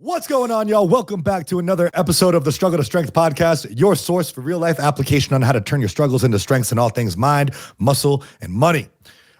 What's going on, y'all? Welcome back to another episode of the Struggle to Strength podcast, your source for real-life application on how to turn your struggles into strengths in all things mind, muscle, and money.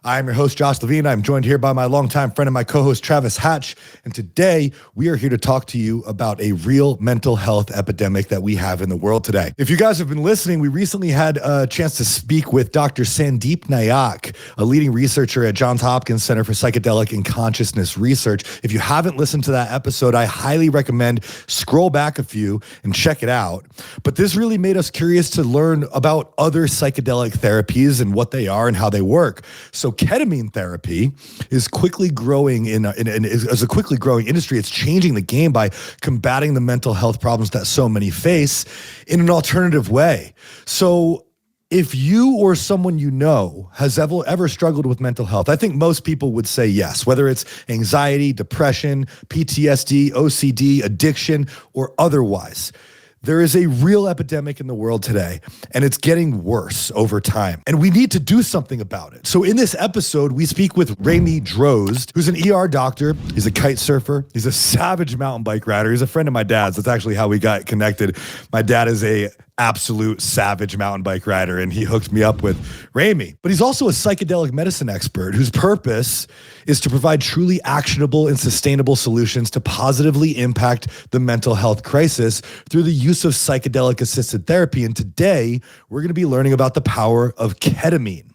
I am your host, Josh Levine. I'm joined here by my longtime friend and my co-host, Travis Hatch. And today, we are here to talk to you about a real mental health epidemic that we have in the world today. If you guys have been listening, we recently had a chance to speak with Dr. Sandeep Nayak, a leading researcher at Johns Hopkins Center for Psychedelic and Consciousness Research. If you haven't listened to that episode, I highly recommend scroll back a few and check it out. But this really made us curious to learn about other psychedelic therapies and what they are and how they work. So ketamine therapy is quickly growing as a quickly growing industry. It's changing the game by combating the mental health problems that so many face in an alternative way. So if you or someone you know has ever struggled with mental health, I think most people would say yes, whether it's anxiety, depression, PTSD, OCD, addiction, or otherwise. There is a real epidemic in the world today, and it's getting worse over time. And we need to do something about it. So in this episode, we speak with Remi Drozd, who's an ER doctor. He's a kite surfer. He's a savage mountain bike rider. He's a friend of my dad's. That's actually how we got connected. My dad is a absolute savage mountain bike rider, and he hooked me up with Remi. But he's also a psychedelic medicine expert whose purpose is to provide truly actionable and sustainable solutions to positively impact the mental health crisis through the use of psychedelic assisted therapy. And today, we're going to be learning about the power of ketamine.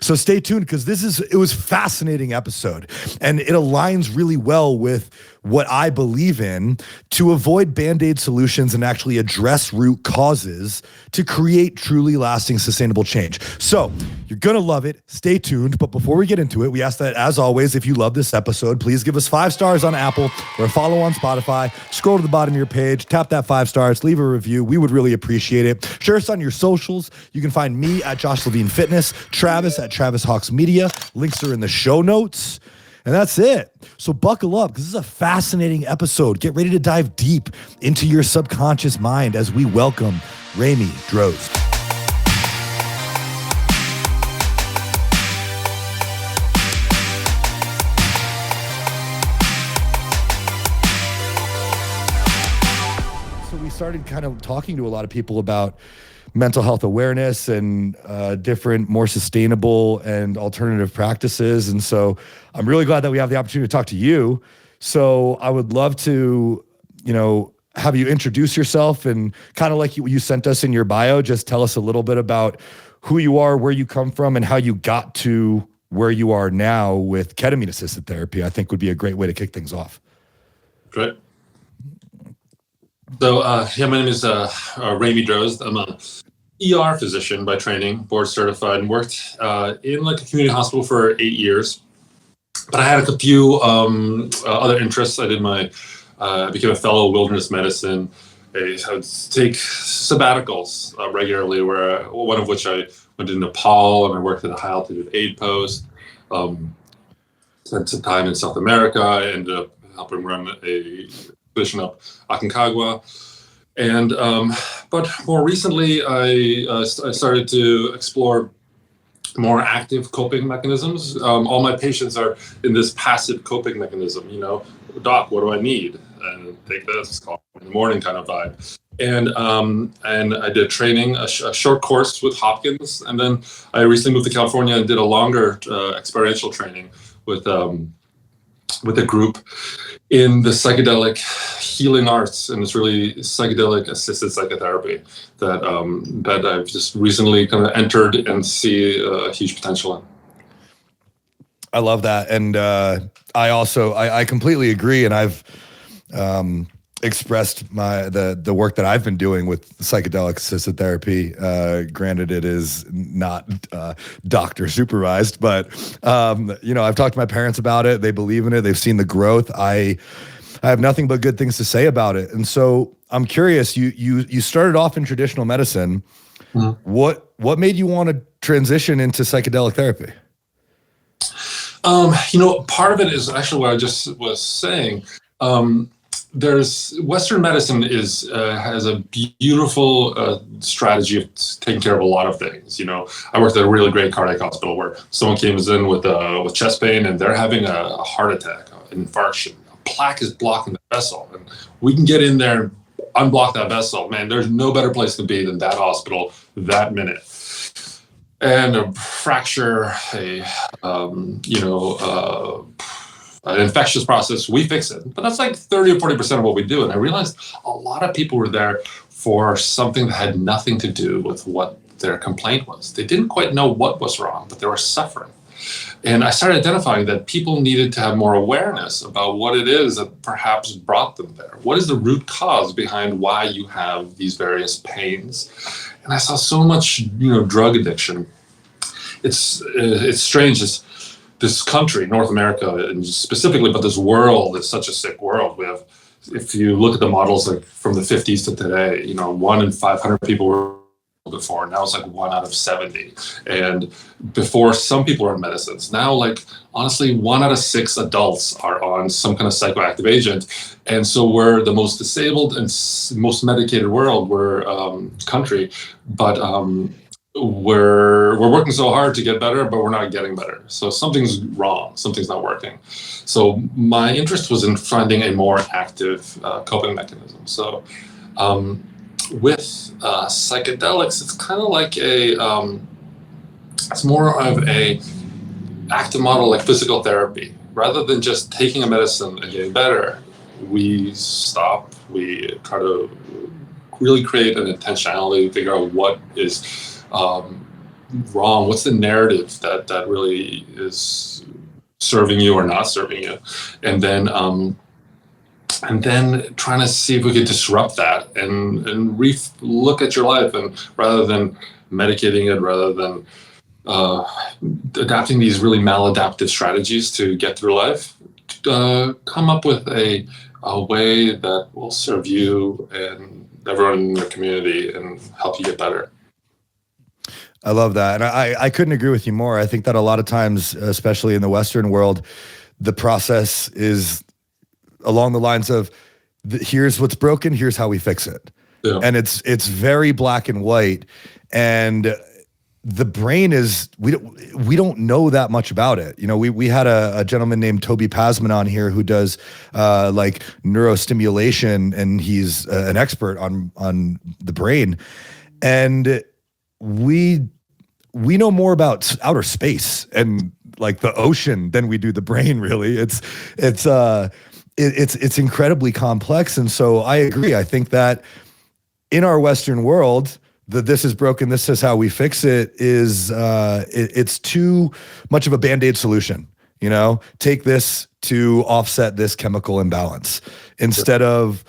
So stay tuned, because it was a fascinating episode, and it aligns really well with what I believe in to avoid Band-Aid solutions and actually address root causes to create truly lasting, sustainable change. So you're going to love it. Stay tuned. But before we get into it, we ask that, as always, if you love this episode, please give us 5 stars on Apple or a follow on Spotify. Scroll to the bottom of your page, tap that 5 stars, leave a review. We would really appreciate it. Share us on your socials. You can find me at Josh Levine Fitness, Travis at Travis Hawks Media. Links are in the show notes. And that's it. So buckle up, because this is a fascinating episode. Get ready to dive deep into your subconscious mind as we welcome Remi Drozd. So we started kind of talking to a lot of people about mental health awareness and different, more sustainable and alternative practices. And so I'm really glad that we have the opportunity to talk to you. So I would love to, have you introduce yourself, and kind of like you sent us in your bio, just tell us a little bit about who you are, where you come from, and how you got to where you are now with ketamine assisted therapy. I think would be a great way to kick things off. Great. So, my name is Remi Drozd. I'm a ER physician by training, board certified, and worked in a community hospital for 8 years. But I had a few other interests. I became a fellow in wilderness medicine. I would take sabbaticals regularly, one of which I went to Nepal, and I worked at a high altitude aid post. Spent some time in South America. I ended up helping run a position up Aconcagua. And but more recently, I started to explore more active coping mechanisms. All my patients are in this passive coping mechanism. Doc, what do I need? And take this, call in the morning kind of vibe. And I did training, a short course with Hopkins, and then I recently moved to California and did a longer experiential training with a group in the psychedelic healing arts, and it's really psychedelic assisted psychotherapy that I've just recently kind of entered and see a huge potential in. I love that, and I completely agree, and I've expressed the work that I've been doing with psychedelic assisted therapy. Granted, it is not doctor supervised, but I've talked to my parents about it. They believe in it. They've seen the growth. I have nothing but good things to say about it. And so I'm curious. You started off in traditional medicine. Mm-hmm. What made you want to transition into psychedelic therapy? Part of it is actually what I just was saying. There's Western medicine has a beautiful strategy of taking care of a lot of things. I worked at a really great cardiac hospital where someone came in with chest pain and they're having a heart attack, an infarction, plaque is blocking the vessel, and we can get in there and unblock that vessel. Man, there's no better place to be than that hospital that minute. And a fracture, an infectious process, we fix it. But that's like 30 or 40% of what we do. And I realized a lot of people were there for something that had nothing to do with what their complaint was. They didn't quite know what was wrong, but they were suffering. And I started identifying that people needed to have more awareness about what it is that perhaps brought them there. What is the root cause behind why you have these various pains? And I saw so much, drug addiction. It's strange. This country, North America, and specifically, but this world is such a sick world. We have, if you look at the models like from the 50s to today, 1 in 500 people were before. Now it's like 1 out of 70. And before, some people are on medicines. Now, like, honestly, 1 out of 6 adults are on some kind of psychoactive agent. And so we're the most disabled and most medicated country, but we're working so hard to get better, but we're not getting better. So something's wrong, something's not working. So my interest was in finding a more active coping mechanism. So with psychedelics, it's kind of like it's more of a active model like physical therapy. Rather than just taking a medicine and getting better, we stop, we try to really create an intentionality, figure out what is wrong, what's the narrative that really is serving you or not serving you, and then trying to see if we could disrupt that and look at your life, and rather than medicating it, rather than adapting these really maladaptive strategies to get through life, come up with a way that will serve you and everyone in your community and help you get better. I love that. And I couldn't agree with you more. I think that a lot of times, especially in the Western world, the process is along the lines of here's what's broken, here's how we fix it. Yeah. And it's very black and white. And the brain is, we don't know that much about it. We had a gentleman named Toby Pasman on here who does like neurostimulation, and he's an expert on the brain. And we know more about outer space and like the ocean than we do the brain, really. It's incredibly complex. And so I agree. I think that in our Western world, this is broken, this is how we fix it is it's too much of a Band-Aid solution. Take this to offset this chemical imbalance instead of,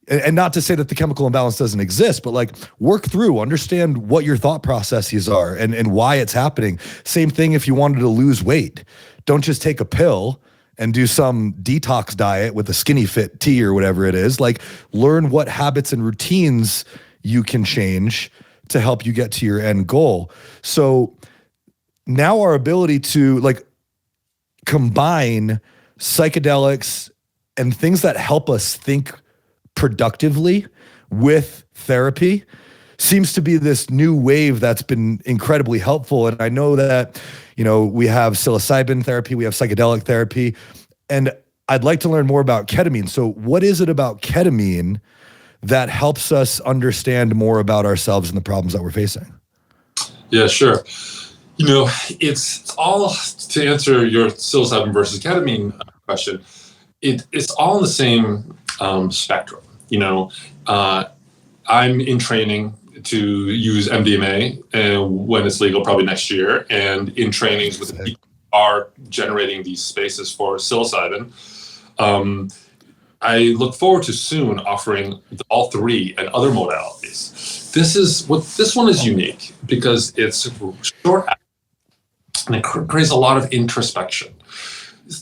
and not to say that the chemical imbalance doesn't exist, but like work through, understand what your thought processes are and why it's happening. Same thing if you wanted to lose weight. Don't just take a pill and do some detox diet with a skinny fit tea or whatever it is. Like, learn what habits and routines you can change to help you get to your end goal. So now our ability to like combine psychedelics and things that help us think productively with therapy seems to be this new wave that's been incredibly helpful. And I know that, we have psilocybin therapy, we have psychedelic therapy, and I'd like to learn more about ketamine. So what is it about ketamine that helps us understand more about ourselves and the problems that we're facing? Yeah, sure. It's all, to answer your psilocybin versus ketamine question, it's all in the same spectrum. I'm in training to use MDMA when it's legal, probably next year, and in trainings with people are generating these spaces for psilocybin. I look forward to soon offering all three and other modalities. This one is unique because it's short and it creates a lot of introspection.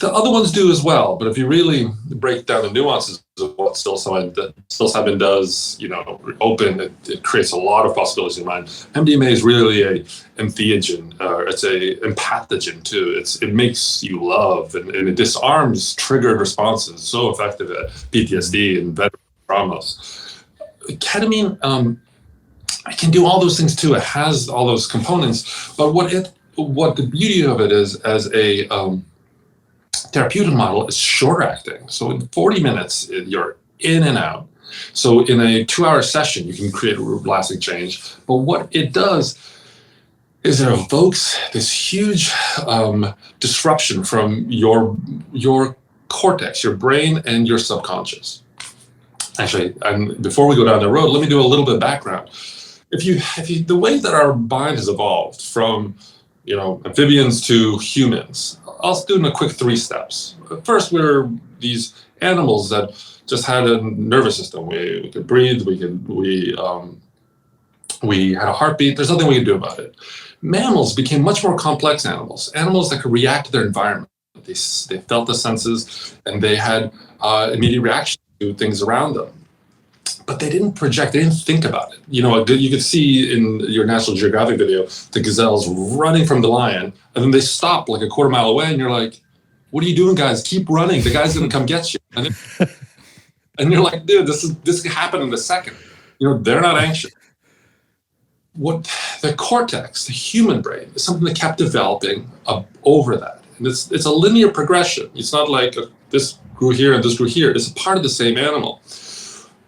The other ones do as well, but if you really break down the nuances of what psilocybin does, it creates a lot of possibilities in your mind. MDMA is really a entheogen, it's a empathogen too. It makes you love and it disarms triggered responses. So effective at PTSD and veteran traumas. Ketamine, it can do all those things too. It has all those components, but what the beauty of it is as a therapeutic model is shorter acting. So in 40 minutes, you're in and out. So in a 2-hour session, you can create a lasting change. But what it does is it evokes this huge disruption from your cortex, your brain, and your subconscious. Actually, and before we go down the road, let me do a little bit of background. If you, the way that our mind has evolved from, amphibians to humans, I'll do in a quick 3 steps. First, we're these animals that just had a nervous system. We could breathe. We had a heartbeat. There's nothing we could do about it. Mammals became much more complex animals that could react to their environment. They felt the senses, and they had immediate reaction to things around them. But they didn't project, they didn't think about it. You could see in your National Geographic video, the gazelles running from the lion, and then they stop like a quarter mile away, and you're like, what are you doing, guys? Keep running. The guy's gonna come get you. And you're like, dude, this could happen in a second. They're not anxious. What the cortex, the human brain, is something that kept developing over that. And it's a linear progression. It's not like this grew here and this grew here. It's a part of the same animal.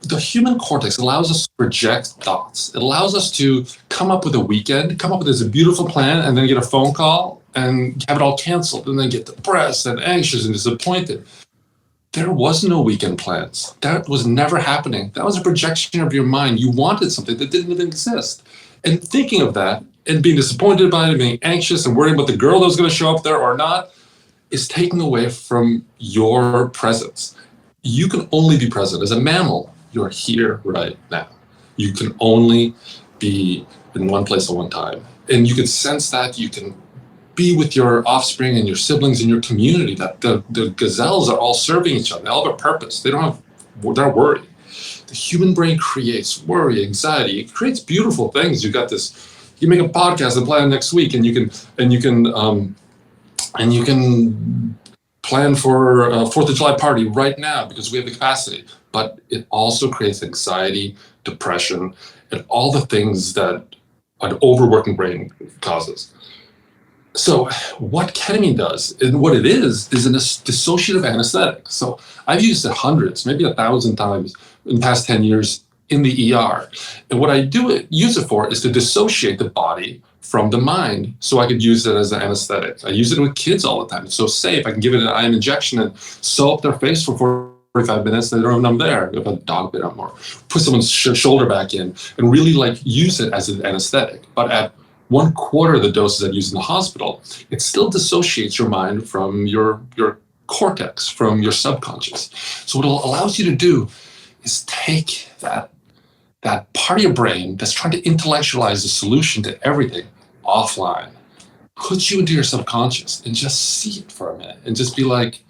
The human cortex allows us to project thoughts. It allows us to come up with a weekend, come up with this beautiful plan, and then get a phone call and have it all canceled, and then get depressed and anxious and disappointed. There was no weekend plans. That was never happening. That was a projection of your mind. You wanted something that didn't even exist. And thinking of that and being disappointed by it, being anxious and worrying about the girl that was going to show up there or not, is taking away from your presence. You can only be present. As a mammal, you're here right now. You can only be in one place at one time. And you can sense that. You can be with your offspring and your siblings and your community, that the gazelles are all serving each other. They all have a purpose. They're not worried. The human brain creates worry, anxiety. It creates beautiful things. You got this. You make a podcast and plan next week, and you can plan for a 4th of July party right now because we have the capacity. But it also creates anxiety, depression, and all the things that an overworking brain causes. So what ketamine does, and what it is an dissociative anesthetic. So I've used it hundreds, maybe 1,000 times in the past 10 years in the ER. And what I use it for is to dissociate the body from the mind, so I could use it as an anesthetic. I use it with kids all the time. It's so safe. I can give it an IM injection and sew up their face for 45 minutes. They don't even know I'm there. If a dog bit them, or put someone's shoulder back in, and really use it as an anesthetic. But at 1/4 of the doses I use in the hospital, it still dissociates your mind from your cortex, from your subconscious. So what it allows you to do is take that part of your brain that's trying to intellectualize the solution to everything offline, put you into your subconscious, and just see it for a minute, and just be like,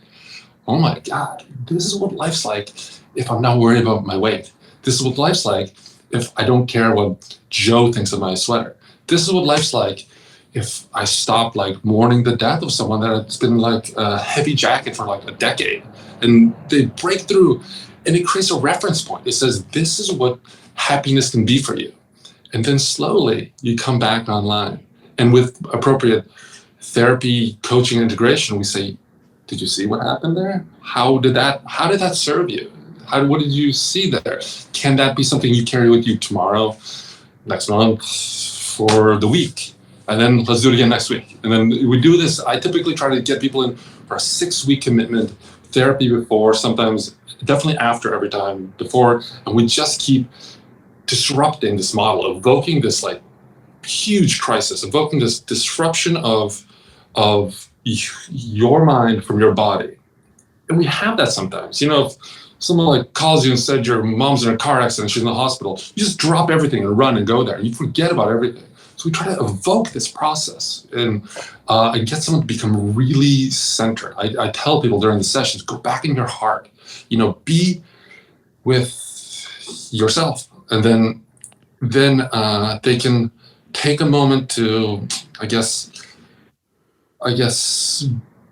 oh my God, this is what life's like if I'm not worried about my weight. This is what life's like if I don't care what Joe thinks of my sweater. This is what life's like if I stop mourning the death of someone that's been a heavy jacket for a decade, and they break through, and it creates a reference point. It says, this is what happiness can be for you. And then slowly you come back online. And with appropriate therapy, coaching, integration, we say, did you see what happened there? How did that serve you? What did you see there? Can that be something you carry with you tomorrow, next month, for the week? And then let's do it again next week. And then we do this. I typically try to get people in for a 6-week commitment, therapy before, sometimes definitely after, every time before. And we just keep disrupting this model, evoking this huge crisis, evoking this disruption of your mind from your body. And we have that sometimes. If someone calls you and said your mom's in a car accident, she's in the hospital, you just drop everything and run and go there. You forget about everything. So we try to evoke this process and get someone to become really centered. I tell people during the sessions, go back in your heart, be with yourself. And then they can take a moment to, I guess,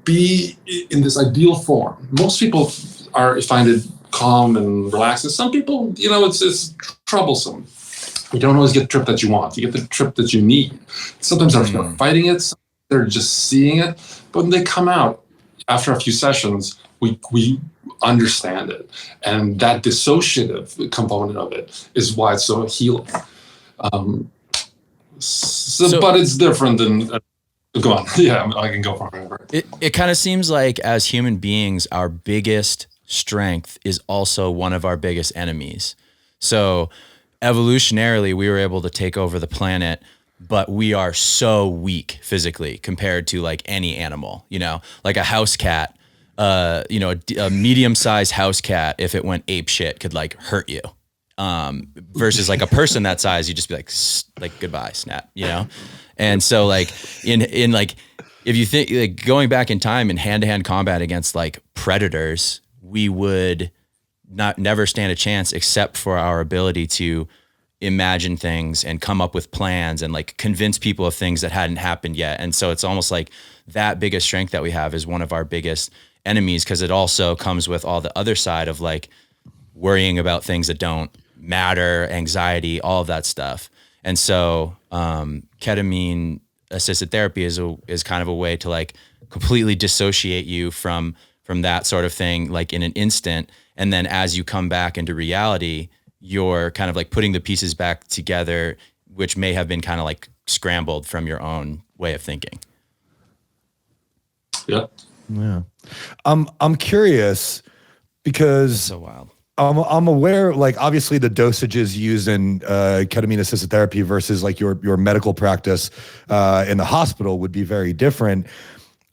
be in this ideal form. Most people find it calm and relaxing. Some people, it's troublesome. You don't always get the trip that you want. You get the trip that you need. Sometimes they're fighting it. They're just seeing it. But when they come out, after a few sessions, we understand it. And that dissociative component of it is why it's so healing. But it's different than, go on. Yeah, I can go forever. It kind of seems like as human beings, our biggest strength is also one of our biggest enemies. So evolutionarily, we were able to take over the planet, but we are so weak physically compared to like any animal, like a house cat, a medium-sized house cat, if it went ape shit, could like hurt you. Versus like a person that size, you just be like goodbye, snap, And so like in like, if you think like going back in time in hand-to-hand combat against like predators, we would never stand a chance except for our ability to imagine things and come up with plans and like convince people of things that hadn't happened yet. And so it's almost like that biggest strength that we have is one of our biggest enemies, because it also comes with all the other side of like worrying about things that don't matter, anxiety, all of that stuff. And so ketamine assisted therapy is kind of a way to like completely dissociate you from that sort of thing, like in an instant. And then as you come back into reality, you're kind of like putting the pieces back together, which may have been kind of like scrambled from your own way of thinking. Yeah. Yeah. I'm curious because That's so wild. I'm aware, like obviously the dosages used in ketamine assisted therapy versus like your medical practice in the hospital would be very different.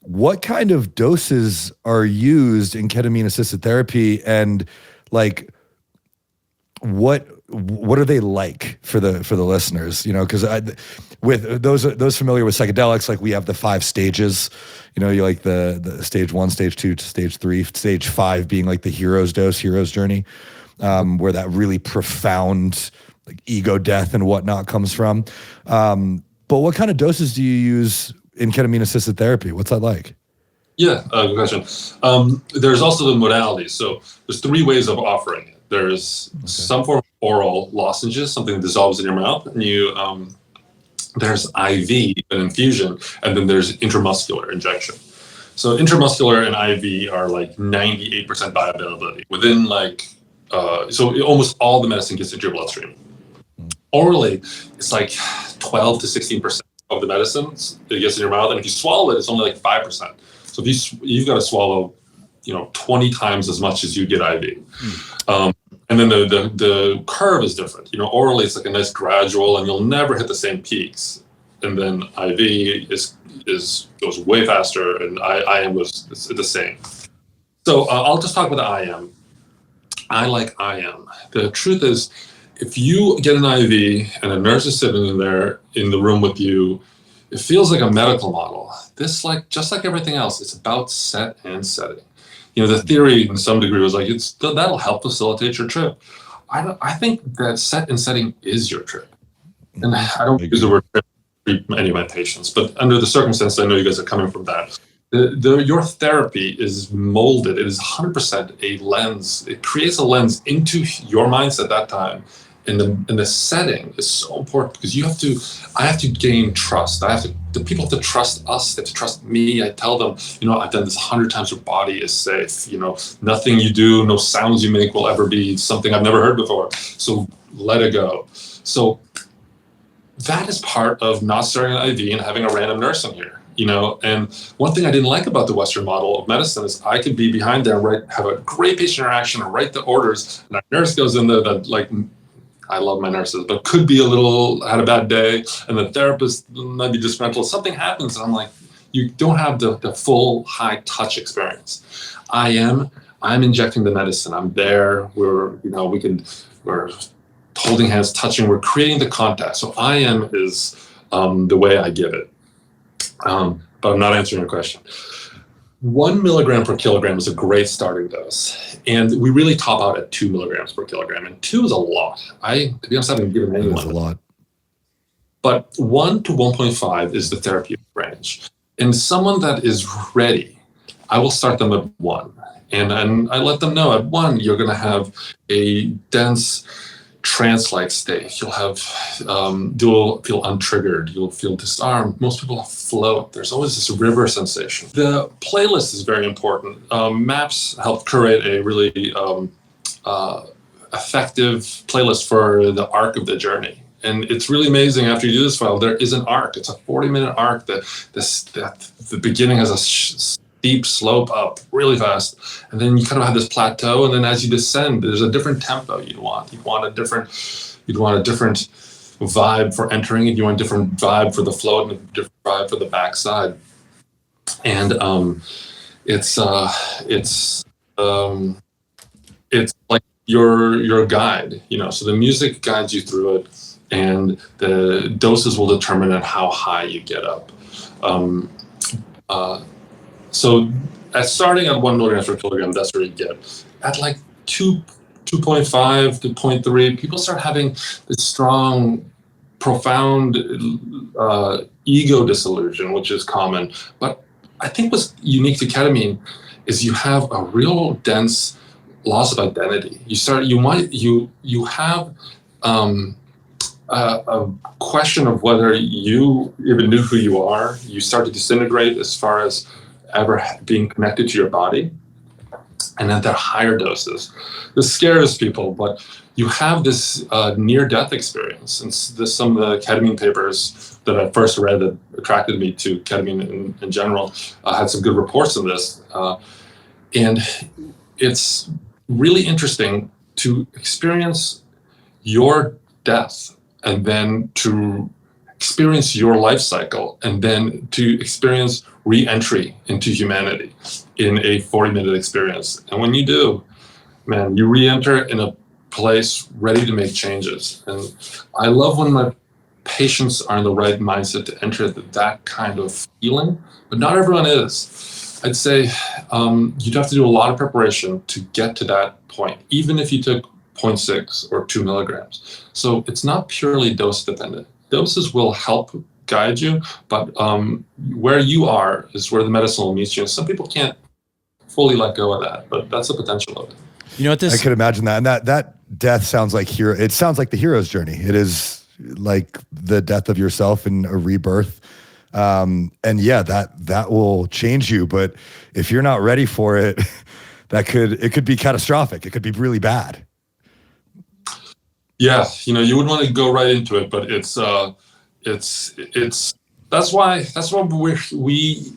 What kind of doses are used in ketamine assisted therapy, and like what are they like for the listeners? Because with those familiar with psychedelics, like we have the 5 stages. You like the stage 1, stage 2, stage 3, stage 5 being like the hero's journey, where that really profound like ego death and whatnot comes from. But what kind of doses do you use in ketamine assisted therapy? What's that like? Yeah, good question. There's also the modalities. So there's 3 ways of offering it. There's some form of oral lozenges, something that dissolves in your mouth, and there's IV, an infusion, and then there's intramuscular injection. So intramuscular and IV are like 98% bioavailability within like, so almost all the medicine gets into your bloodstream. Orally, it's like 12 to 16% of the medicines that gets in your mouth, and if you swallow it, it's only like 5%. So if you've got to swallow, 20 times as much as you get IV. And then the curve is different. Orally it's like a nice gradual, and you'll never hit the same peaks. And then IV goes way faster, and IM goes the same. So I'll just talk about the IM. I like IM. The truth is, if you get an IV and a nurse is sitting in there in the room with you, it feels like a medical model. This, like just like everything else, it's about set and setting. The theory in some degree was like, that'll help facilitate your trip. I think that set and setting is your trip. And I don't use the word trip for any of my patients, but under the circumstances, I know you guys are coming from that. Your therapy is molded. It is 100% a lens. It creates a lens into your mindset at that time. And the setting is so important because I have to gain trust. The people have to trust us. They have to trust me. I tell them, I've done this 100 times. Your body is safe. Nothing you do, no sounds you make will ever be something I've never heard before. So let it go. So that is part of not starting an IV and having a random nurse in here. And one thing I didn't like about the Western model of medicine is I could be behind there and have a great patient interaction and write the orders, and a nurse goes in there that like, I love my nurses, but could be had a bad day, and the therapist might be disgruntled. Something happens, and I'm like, you don't have the full high touch experience. I'm injecting the medicine. I'm there. We're holding hands, touching. We're creating the contact. So IM is the way I give it. But I'm not answering your question. 1 milligram per kilogram is a great starting dose. And we really top out at 2 milligrams per kilogram. And 2 is a lot. To be honest, I haven't given anyone. That's a lot. But 1 to 1.5 is the therapeutic range. And someone that is ready, I will start them at 1. And I let them know at 1, you're going to have a dense trance-like state. You'll have, you'll feel untriggered. You'll feel disarmed. Most people float. There's always this river sensation. The playlist is very important. Maps help curate a really effective playlist for the arc of the journey. And it's really amazing after you do this file, there is an arc. It's a 40-minute arc that the beginning has a steep slope up really fast. And then you kind of have this plateau. And then as you descend, there's a different tempo you'd want. You'd want a different vibe for entering, and you want a different vibe for the float and a different vibe for the backside. And it's like your guide, so the music guides you through it, and the doses will determine how high you get up. So starting at 1 milligrams per kilogram, that's where you get. At like 2.5 to 0.3, people start having this strong, profound ego disillusion, which is common. But I think what's unique to ketamine is you have a real dense loss of identity. You have a question of whether you even knew who you are. You start to disintegrate as far as ever being connected to your body. And at their higher doses, this scares people, but you have this near-death experience. And some of the ketamine papers that I first read that attracted me to ketamine in general had some good reports on this. And it's really interesting to experience your death, and then to experience your life cycle, and then to experience re-entry into humanity in a 40-minute experience. And when you do, man, you re-enter in a place ready to make changes. And I love when my patients are in the right mindset to enter that kind of feeling, but not everyone is. I'd say you'd have to do a lot of preparation to get to that point, even if you took 0.6 or 2 milligrams. So it's not purely dose dependent. Doses will help guide you, but where you are is where the medicine will meet you. And some people can't fully let go of that, but that's the potential of it. You know what this? I could imagine that. And that death sounds like it sounds like the hero's journey. It is like the death of yourself and a rebirth. And yeah, that will change you. But if you're not ready for it, it could be catastrophic. It could be really bad. Yeah, you would want to go right into it, but it's that's why we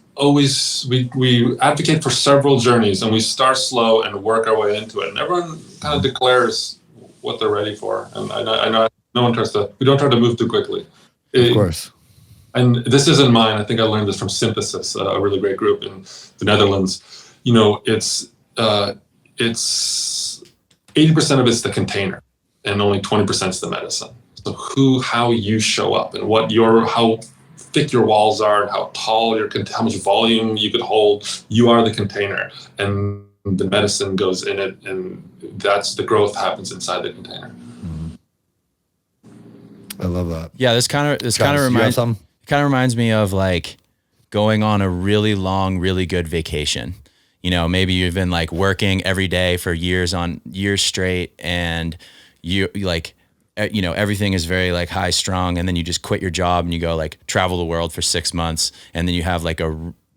advocate for several journeys, and we start slow and work our way into it. And everyone kind of declares what they're ready for. And I know no one we don't try to move too quickly. Of course. And this isn't mine. I think I learned this from Synthesis, a really great group in the Netherlands. It's 80% of it's the container, and only 20% is the medicine. So how you show up, and how thick your walls are, and how tall how much volume you could hold. You are the container, and the medicine goes in it, and that's the growth happens inside the container. I love that. Yeah, this kind of reminds me of like going on a really long, really good vacation. Maybe you've been like working every day for years straight, and you like, everything is very like high strung, and then you just quit your job and you go like travel the world for 6 months, and then you have like no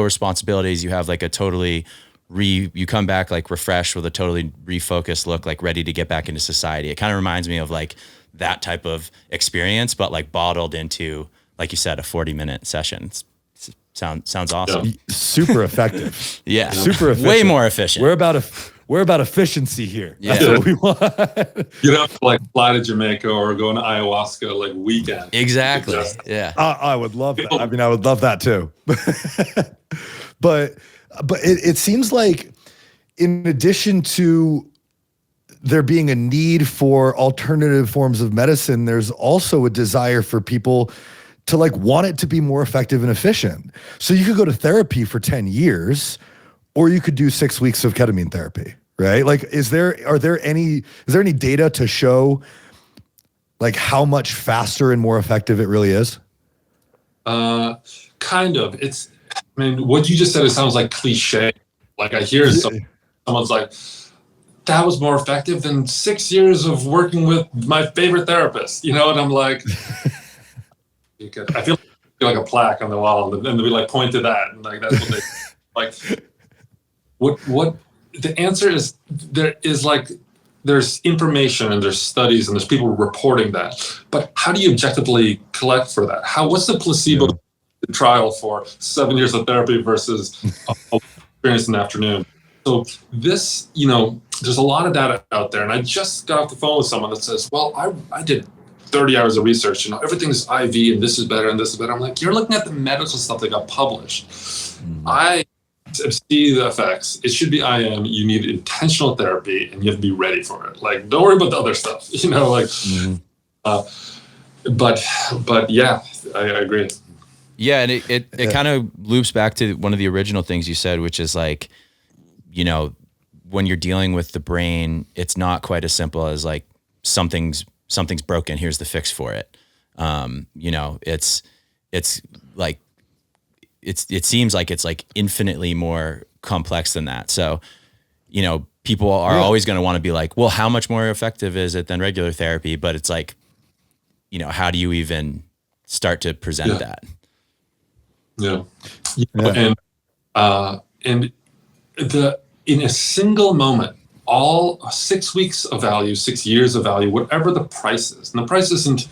responsibilities. You have like you come back like refreshed with a totally refocused look, like ready to get back into society. It kind of reminds me of like that type of experience, but like bottled into, like you said, a 40-minute session. Sounds awesome. Yeah. Super effective. Yeah. Super efficient. Way more efficient. We're about efficiency here. Yeah. That's what we want. You don't have to like fly to Jamaica or go on ayahuasca like weekend. Exactly. Yeah. I would love that. I mean, I would love that too. but it seems like, in addition to there being a need for alternative forms of medicine, there's also a desire for people to like want it to be more effective and efficient. So you could go to therapy for 10 years, or you could do 6 weeks of ketamine therapy, right? Like, is there any data to show like how much faster and more effective it really is? Kind of. What you just said, it sounds like cliche. Like I hear someone's like, that was more effective than 6 years of working with my favorite therapist, and I'm like, I feel like a plaque on the wall, and we like point to that, and like that's what they like. What the answer is? There's information and there's studies and there's people reporting that, but how do you objectively collect for that? What's the placebo trial for 7 years of therapy versus experience in the afternoon? So this, there's a lot of data out there, and I just got off the phone with someone that says, well, I did 30 hours of research, everything's IV and this is better and this is better. I'm like, you're looking at the medical stuff that got published. I see the effects. It should be IM. You need intentional therapy, and you have to be ready for it. Like, don't worry about the other stuff. But yeah, I agree. Yeah, and it kind of loops back to one of the original things you said, which is like, when you're dealing with the brain, it's not quite as simple as like something's broken. Here's the fix for it. It's like. It seems like it's like infinitely more complex than that. So, people are always going to want to be like, well, how much more effective is it than regular therapy? But it's like, how do you even start to present that? Yeah. And in a single moment, all 6 weeks of value, 6 years of value, whatever the price is, and the price isn't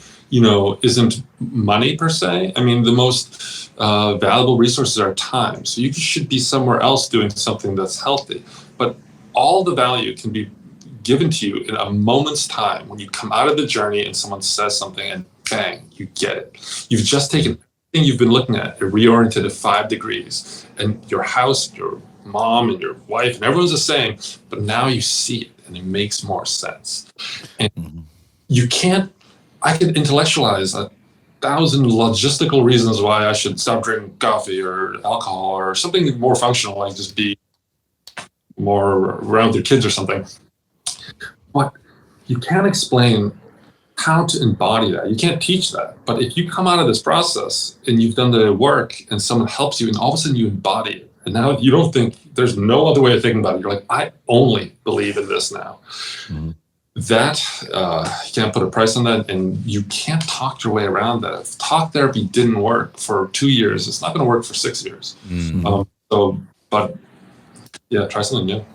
money per se. I mean, the most valuable resources are time. So you should be somewhere else doing something that's healthy. But all the value can be given to you in a moment's time when you come out of the journey and someone says something and bang, you get it. You've just taken everything you've been looking at and reoriented it 5 degrees. And your house, your mom and your wife and everyone's the same, but now you see it and it makes more sense. And I could intellectualize 1,000 logistical reasons why I should stop drinking coffee or alcohol or something more functional, like just be more around with your kids or something. But you can't explain how to embody that. You can't teach that. But if you come out of this process and you've done the work and someone helps you and all of a sudden you embody it, and now you don't think, there's no other way of thinking about it. You're like, I only believe in this now. Mm-hmm. That you can't put a price on that, and you can't talk your way around that. If talk therapy didn't work for 2 years, it's not going to work for 6 years. Mm-hmm. But yeah, try something new.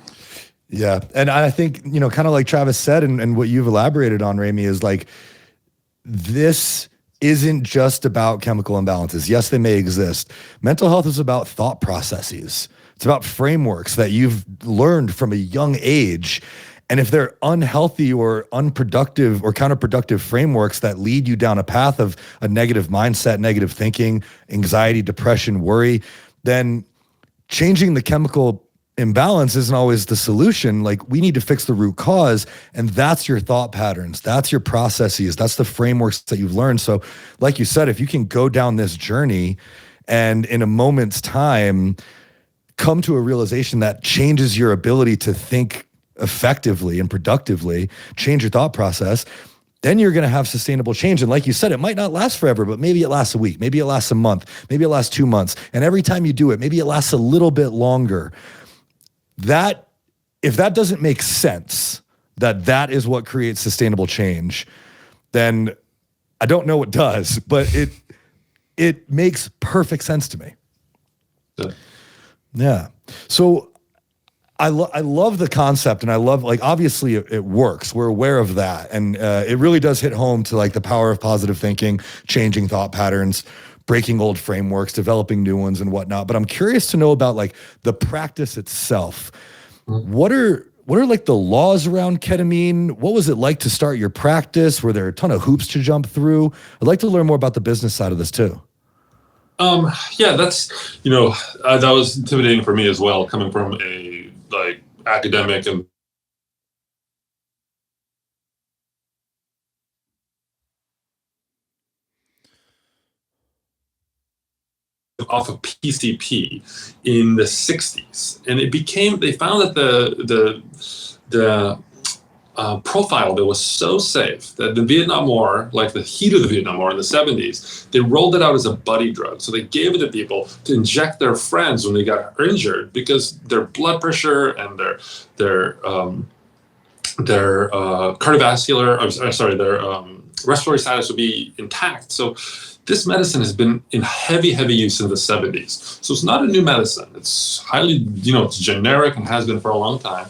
Yeah, and I think kind of like Travis said, and what you've elaborated on, Remi, is like this isn't just about chemical imbalances. Yes, they may exist. Mental health is about thought processes. It's about frameworks that you've learned from a young age. And if they're unhealthy or unproductive or counterproductive frameworks that lead you down a path of a negative mindset, negative thinking, anxiety, depression, worry, then changing the chemical imbalance isn't always the solution. Like, we need to fix the root cause, and that's your thought patterns. That's your processes. That's the frameworks that you've learned. So like you said, if you can go down this journey and in a moment's time come to a realization that changes your ability to think effectively and productively, change your thought process, then you're going to have sustainable change. And like you said, it might not last forever, but maybe it lasts a week, maybe it lasts a month, maybe it lasts 2 months. And every time you do it, maybe it lasts a little bit longer. That, if that doesn't make sense, that is what creates sustainable change, then I don't know what does, but it makes perfect sense to me. Yeah. So I love the concept, and I love, like, obviously it works. We're aware of that. And it really does hit home to like the power of positive thinking, changing thought patterns, breaking old frameworks, developing new ones and whatnot. But I'm curious to know about like the practice itself. What are like the laws around ketamine? What was it like to start your practice? Were there a ton of hoops to jump through? I'd like to learn more about the business side of this too. Yeah, that's, that was intimidating for me as well, coming from a like academic and off of PCP in the 60s, and they found that the profile that was so safe that the Vietnam War, like the heat of the Vietnam War in the 70s, they rolled it out as a buddy drug. So they gave it to people to inject their friends when they got injured, because their blood pressure and their their cardiovascular, their respiratory status would be intact. So this medicine has been in heavy use in the 70s. So it's not a new medicine. It's highly, it's generic and has been for a long time.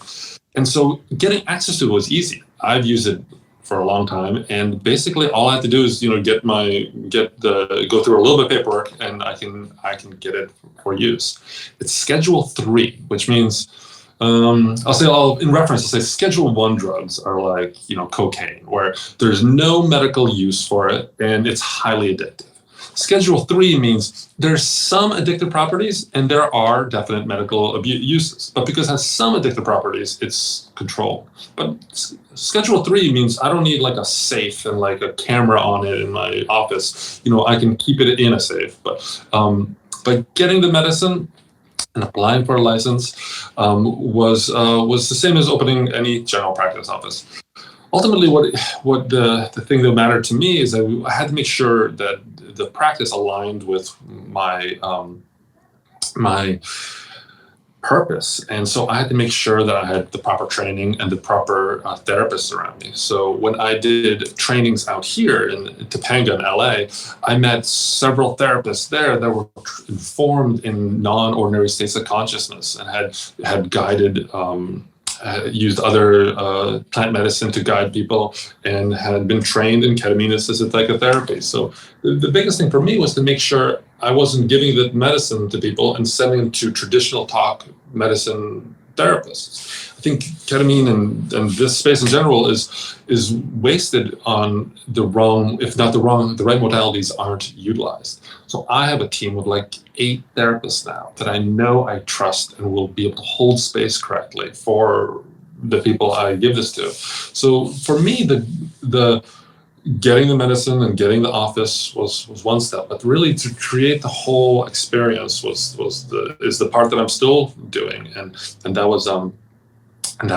And so getting access to it was easy. I've used it for a long time, and basically all I have to do is, go through a little bit of paperwork, and I can get it for use. It's Schedule 3, which means in reference, I'll say Schedule 1 drugs are like, cocaine, where there's no medical use for it and it's highly addictive. Schedule 3 means there's some addictive properties and there are definite medical uses, but because it has some addictive properties, it's controlled. But Schedule 3 means I don't need like a safe and like a camera on it in my office. I can keep it in a safe, but getting the medicine and applying for a license was the same as opening any general practice office. Ultimately, what the thing that mattered to me is that I had to make sure that the practice aligned with my my purpose, and so I had to make sure that I had the proper training and the proper therapists around me. So when I did trainings out here in Topanga in LA, I met several therapists there that were informed in non-ordinary states of consciousness and had guided used other plant medicine to guide people and had been trained in ketamine-assisted psychotherapy. So the biggest thing for me was to make sure I wasn't giving the medicine to people and sending them to traditional talk medicine therapists. I think ketamine and this space in general is wasted on the wrong, if not the right modalities aren't utilized. So I have a team of like 8 therapists now that I know I trust and will be able to hold space correctly for the people I give this to. So for me, the getting the medicine and getting the office was one step, but really to create the whole experience is the part that I'm still doing, and that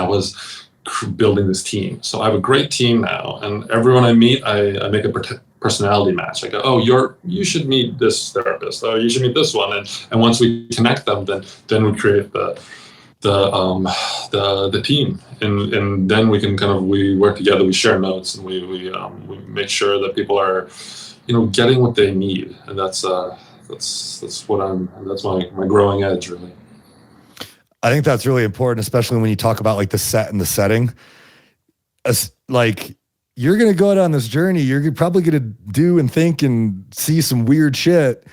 was building this team. So I have a great team now, and everyone I meet, I make a personality match. I go, oh, you should meet this therapist, or you should meet this one, and once we connect them, then we create the team, and then we can we work together, we share notes, and we make sure that people are getting what they need, and that's my growing edge, really. I think that's really important, especially when you talk about like the set and the setting. As like you're going to go down this journey, you're probably going to do and think and see some weird shit.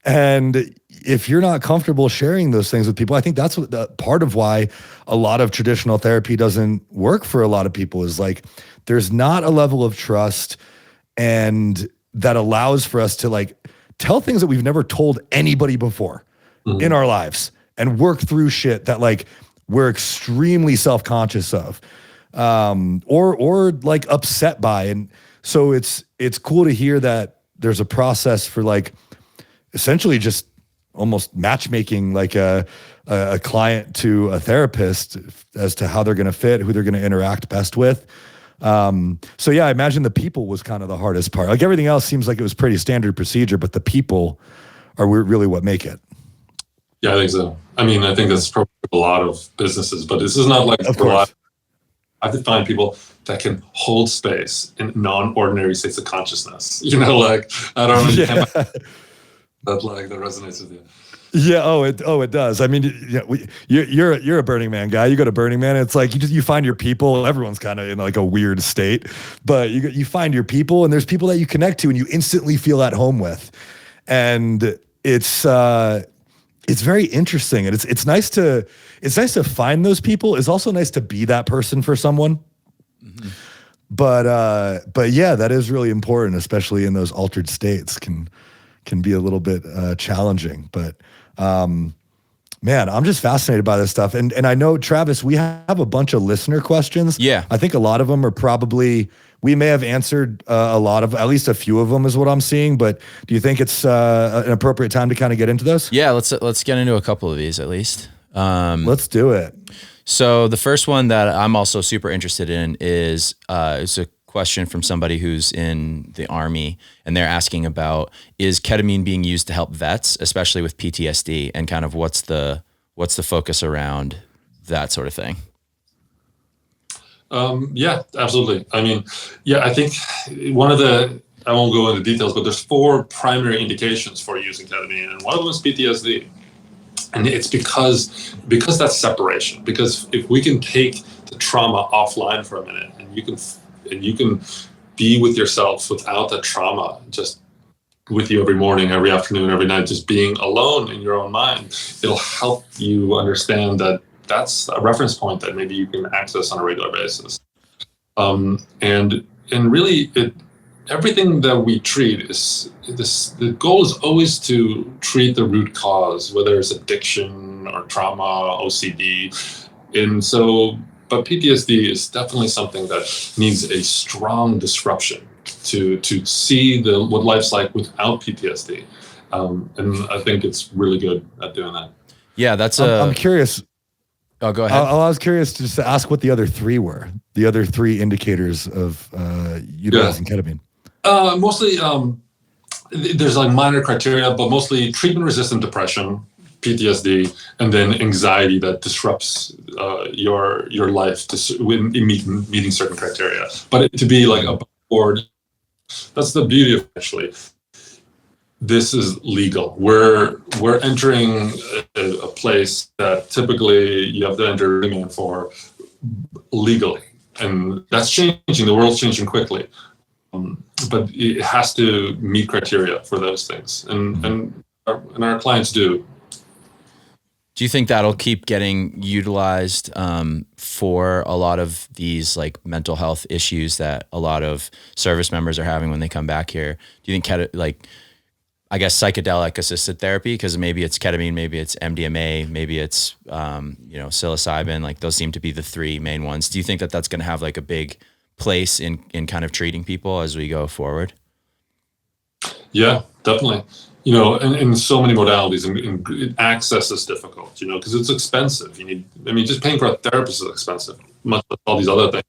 And if you're not comfortable sharing those things with people, I think that's part of why a lot of traditional therapy doesn't work for a lot of people, is like there's not a level of trust and that allows for us to like tell things that we've never told anybody before in our lives and work through shit that like we're extremely self-conscious of, or like upset by. And so it's cool to hear that there's a process for like essentially just almost matchmaking like a client to a therapist as to how they're going to fit, who they're going to interact best with. So yeah, I imagine the people was kind of the hardest part. Like everything else seems like it was pretty standard procedure, but the people are really what make it. Yeah, I think so. I mean, I think that's probably a lot of businesses, but this is not like of a lot. course. I have to find people that can hold space in non-ordinary states of consciousness. Like I don't know. Yeah. That resonates with you. Yeah. It does. I mean, you're a Burning Man guy. You go to Burning Man, it's like you find your people. Everyone's kind of in like a weird state, but you find your people, and there's people that you connect to and you instantly feel at home with, and it's very interesting, and it's nice to find those people. It's also nice to be that person for someone. Mm-hmm. But yeah, that is really important, especially in those altered states. Can be a little bit challenging, but man, I'm just fascinated by this stuff. And I know, Travis, we have a bunch of listener questions. Yeah. I think a lot of them are probably, we may have answered at least a few of them is what I'm seeing, but do you think it's an appropriate time to kind of get into those? Yeah, let's get into a couple of these at least. Let's do it. So the first one that I'm also super interested in is it's a question from somebody who's in the Army, and they're asking about, is ketamine being used to help vets, especially with PTSD, and kind of what's the focus around that sort of thing? Yeah, absolutely. I mean, yeah, I think I won't go into details, but there's 4 primary indications for using ketamine, and one of them is PTSD. And it's because that's separation. Because if we can take the trauma offline for a minute, and you can be with yourself without that trauma, just with you every morning, every afternoon, every night, just being alone in your own mind, it'll help you understand that that's a reference point that maybe you can access on a regular basis. And really, everything that we treat is this. The goal is always to treat the root cause, whether it's addiction or trauma, OCD, and so. But PTSD is definitely something that needs a strong disruption to see what life's like without PTSD, and I think it's really good at doing that. Yeah, that's I'm curious. Oh, go ahead. I was curious just to ask what the other 3 were. The other 3 indicators of utilizing ketamine. Mostly, there's like minor criteria, but mostly treatment-resistant depression, PTSD, and then anxiety that disrupts your life when meeting certain criteria. But to be like above board, that's the beauty of actually. This is legal. We're entering a place that typically you have to enter remand for legally, and that's changing. The world's changing quickly, but it has to meet criteria for those things, and our clients do. Do you think that'll keep getting utilized for a lot of these like mental health issues that a lot of service members are having when they come back here? Do you think I guess psychedelic assisted therapy, because maybe it's ketamine, maybe it's MDMA, maybe it's psilocybin, like those seem to be the 3 main ones. Do you think that that's going to have like a big place in kind of treating people as we go forward? Yeah, definitely. In so many modalities, and access is difficult, because it's expensive. Just paying for a therapist is expensive, much like all these other things.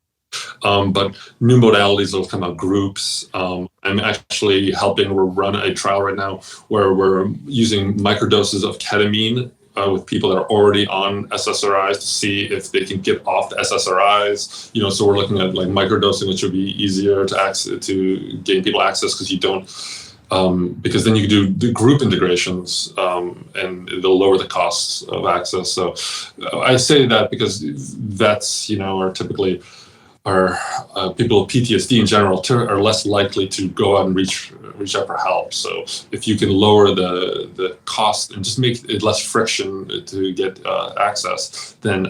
But new modalities will come out, groups. I'm actually helping run a trial right now where we're using microdoses of ketamine with people that are already on SSRIs to see if they can get off the SSRIs. So we're looking at like microdosing, which would be easier to gain people access because you don't. Because then you can do group integrations and it'll lower the costs of access. So I say that because vets, are typically people with PTSD in general are less likely to go out and reach out for help. So if you can lower the cost and just make it less friction to get access, then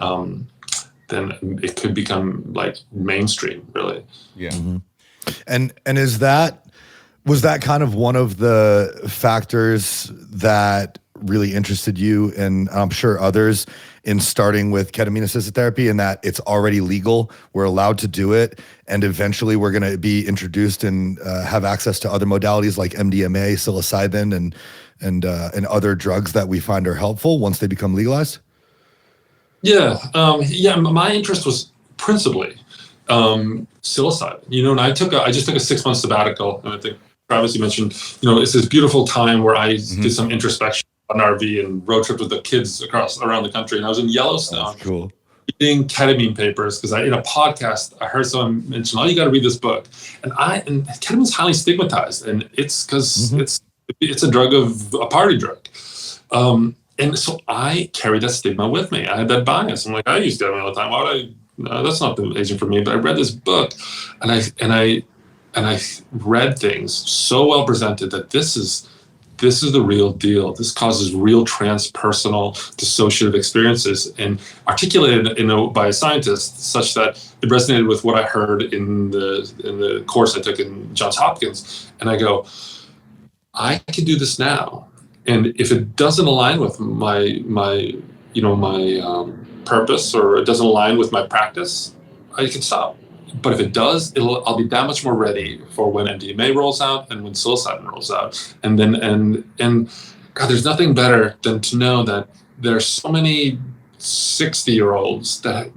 it could become like mainstream, really. Yeah. Mm-hmm. And was that kind of one of the factors that really interested you, and I'm sure others, in starting with ketamine assisted therapy, in that it's already legal, we're allowed to do it, and eventually we're going to be introduced and have access to other modalities like MDMA, psilocybin, and other drugs that we find are helpful once they become legalized? Yeah. My interest was principally psilocybin. And I just took a 6-month sabbatical, and I think Travis, you mentioned, it's this beautiful time where I did some introspection on RV and road tripped with the kids around the country, and I was in Yellowstone. That's cool. Reading ketamine papers because in a podcast I heard someone mention, "Oh, you got to read this book," and ketamine's highly stigmatized, and it's because it's a drug of a party drug, and so I carried that stigma with me. I had that bias. I'm like, I use ketamine all the time. Why would I? No, that's not the agent for me. But I read this book, and I read things so well presented that this is the real deal. This causes real transpersonal dissociative experiences and articulated by a scientist such that it resonated with what I heard in the course I took in Johns Hopkins. And I go, I can do this now. And if it doesn't align with my purpose, or it doesn't align with my practice, I can stop. But if it does, I'll be that much more ready for when MDMA rolls out and when psilocybin rolls out. And God, there's nothing better than to know that there are so many 60-year-olds that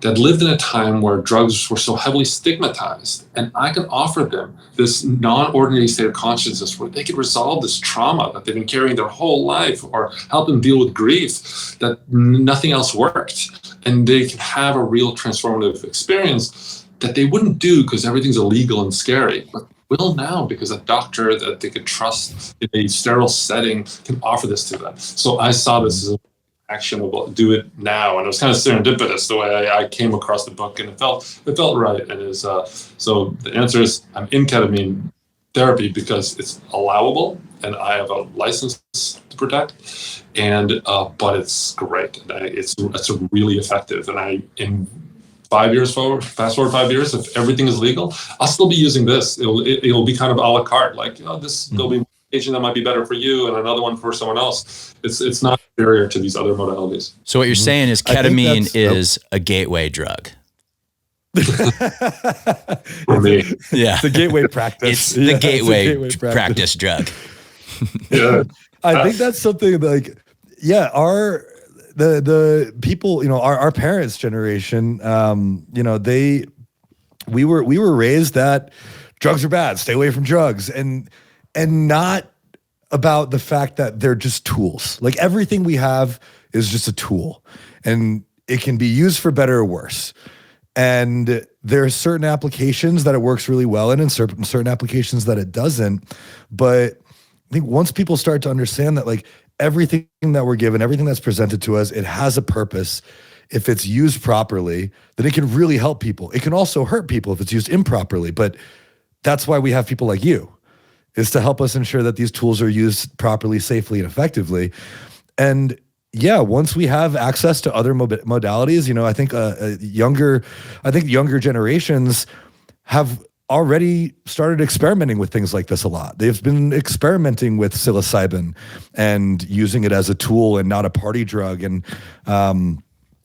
lived in a time where drugs were so heavily stigmatized, and I can offer them this non-ordinary state of consciousness where they could resolve this trauma that they've been carrying their whole life, or help them deal with grief that nothing else worked. and they can have a real transformative experience that they wouldn't do because everything's illegal and scary, but will now because a doctor that they could trust in a sterile setting can offer this to them. So I saw this as actionable, do it now, and it was kind of serendipitous the way I came across the book, and it felt right. And is so the answer is I'm in ketamine therapy because it's allowable and I have a license to protect, and but it's great. It's really effective, and in 5 years forward, fast forward 5 years, if everything is legal, I'll still be using this. It'll be kind of a la carte, like, this there'll be agent that might be better for you and another one for someone else. It's not inferior to these other modalities. So what you're saying is ketamine is a gateway drug. For me. Yeah. It's the gateway practice. It's the gateway practice drug. Yeah. I think that's something like, the people, our parents' generation, we were raised that drugs are bad, stay away from drugs, and not about the fact that they're just tools. Like everything we have is just a tool, and it can be used for better or worse. And there are certain applications that it works really well in, and certain applications that it doesn't. But I think once people start to understand that, like, everything that we're given, everything that's presented to us, it has a purpose. If it's used properly, then it can really help people. It can also hurt people if it's used improperly. But that's why we have people like you, is to help us ensure that these tools are used properly, safely, and effectively. And once we have access to other modalities, I think younger generations have already started experimenting with things like this a lot. They've been experimenting with psilocybin and using it as a tool and not a party drug. And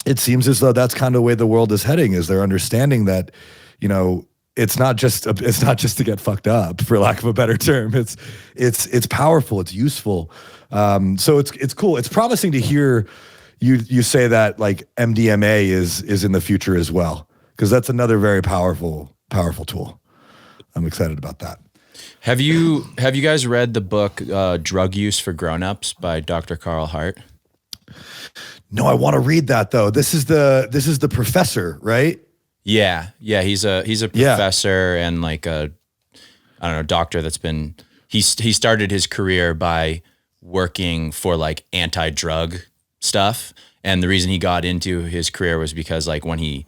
it seems as though that's kind of the way the world is heading, is they're understanding that, it's not just to get fucked up, for lack of a better term. It's powerful. It's useful. So it's cool. It's promising to hear you say that, like, MDMA is in the future as well, because that's another very powerful tool. I'm excited about that. Have you guys read the book Drug Use for Grown-Ups by Dr. Carl Hart? No, I want to read that though. This is the professor, right? Yeah. He's a professor and like a, I don't know, doctor that's been, he started his career by working for like anti-drug stuff. And the reason he got into his career was because like when he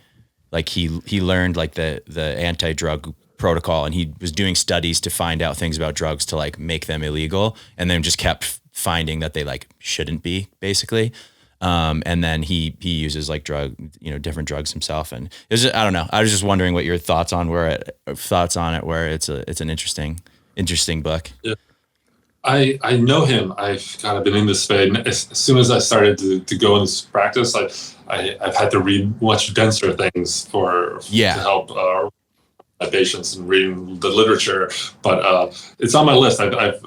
learned like the anti-drug protocol, and he was doing studies to find out things about drugs to like make them illegal, and then just kept finding that they like shouldn't be, basically. And then he uses like different drugs himself. And it was just, I don't know. I was just wondering what your thoughts on it, where it's an interesting book. Yeah. I know him. I've kind of been in this space. As soon as I started to go in this practice, I've had to read much denser things to help my patients and reading the literature. But it's on my list. I've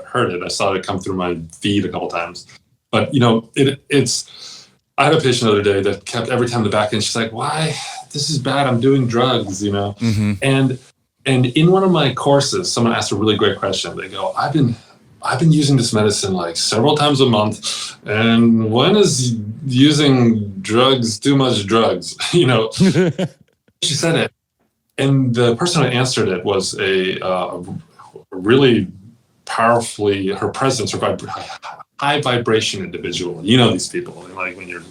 heard it. I saw it come through my feed a couple times. But it's. I had a patient the other day that kept, every time the back end, she's like, "Why? This is bad. I'm doing drugs." Mm-hmm. And in one of my courses, someone asked a really great question. They go, I've been using this medicine like several times a month, and when is using drugs too much drugs? She said it, and the person who answered it was a really powerfully, her presence, her high vibration individual. These people, like when you're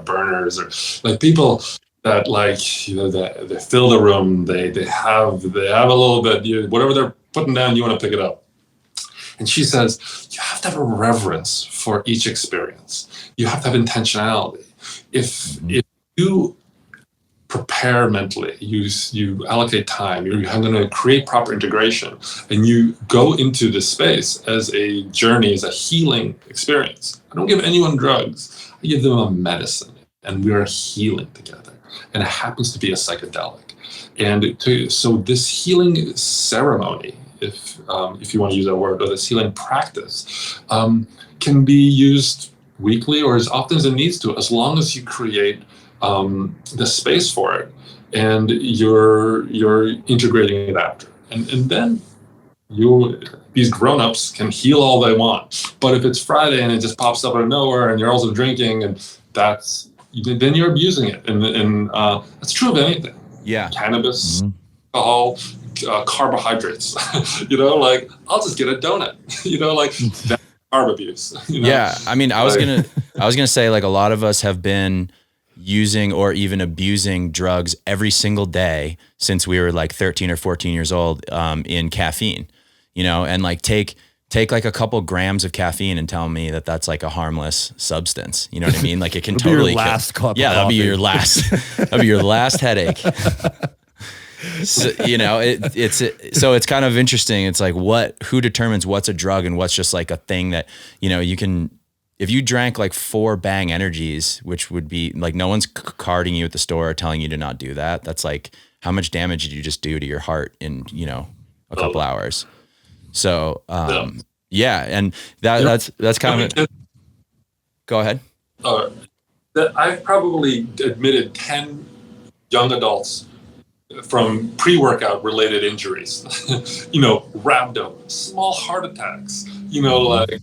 burners, or like people that they fill the room, they have a little bit, whatever they're putting down, you want to pick it up. And she says, you have to have a reverence for each experience. You have to have intentionality. If you prepare mentally, you allocate time, you're going to create proper integration, and you go into this space as a journey, as a healing experience. I don't give anyone drugs. I give them a medicine, and we are healing together. And it happens to be a psychedelic. And so this healing ceremony, if you want to use that word, or this healing practice, can be used weekly or as often as it needs to, as long as you create the space for it, and you're integrating it after. And then these grown-ups can heal all they want. But if it's Friday and it just pops up out of nowhere, and you're also drinking, and that's then you're abusing it. And that's true of anything. Yeah. Cannabis, alcohol, carbohydrates. Like, I'll just get a donut. Like, that's carb abuse. Yeah. I mean, I was gonna say, like, a lot of us have been using or even abusing drugs every single day since we were like 13 or 14 years old, in caffeine, and like take like a couple grams of caffeine and tell me that that's like a harmless substance. You know what I mean? Like, it can totally your last cup. Yeah, that'll be your last. That'll be your last headache. So, it's kind of interesting. It's like, who determines what's a drug and what's just like a thing that, you can, if you drank like 4 Bang Energies, which would be like, no one's carding you at the store telling you to not do that. That's like, how much damage did you just do to your heart in, a couple hours? So, yeah. And that's kind of, go ahead. That I've probably admitted 10 young adults from pre-workout related injuries, rhabdo, small heart attacks, like,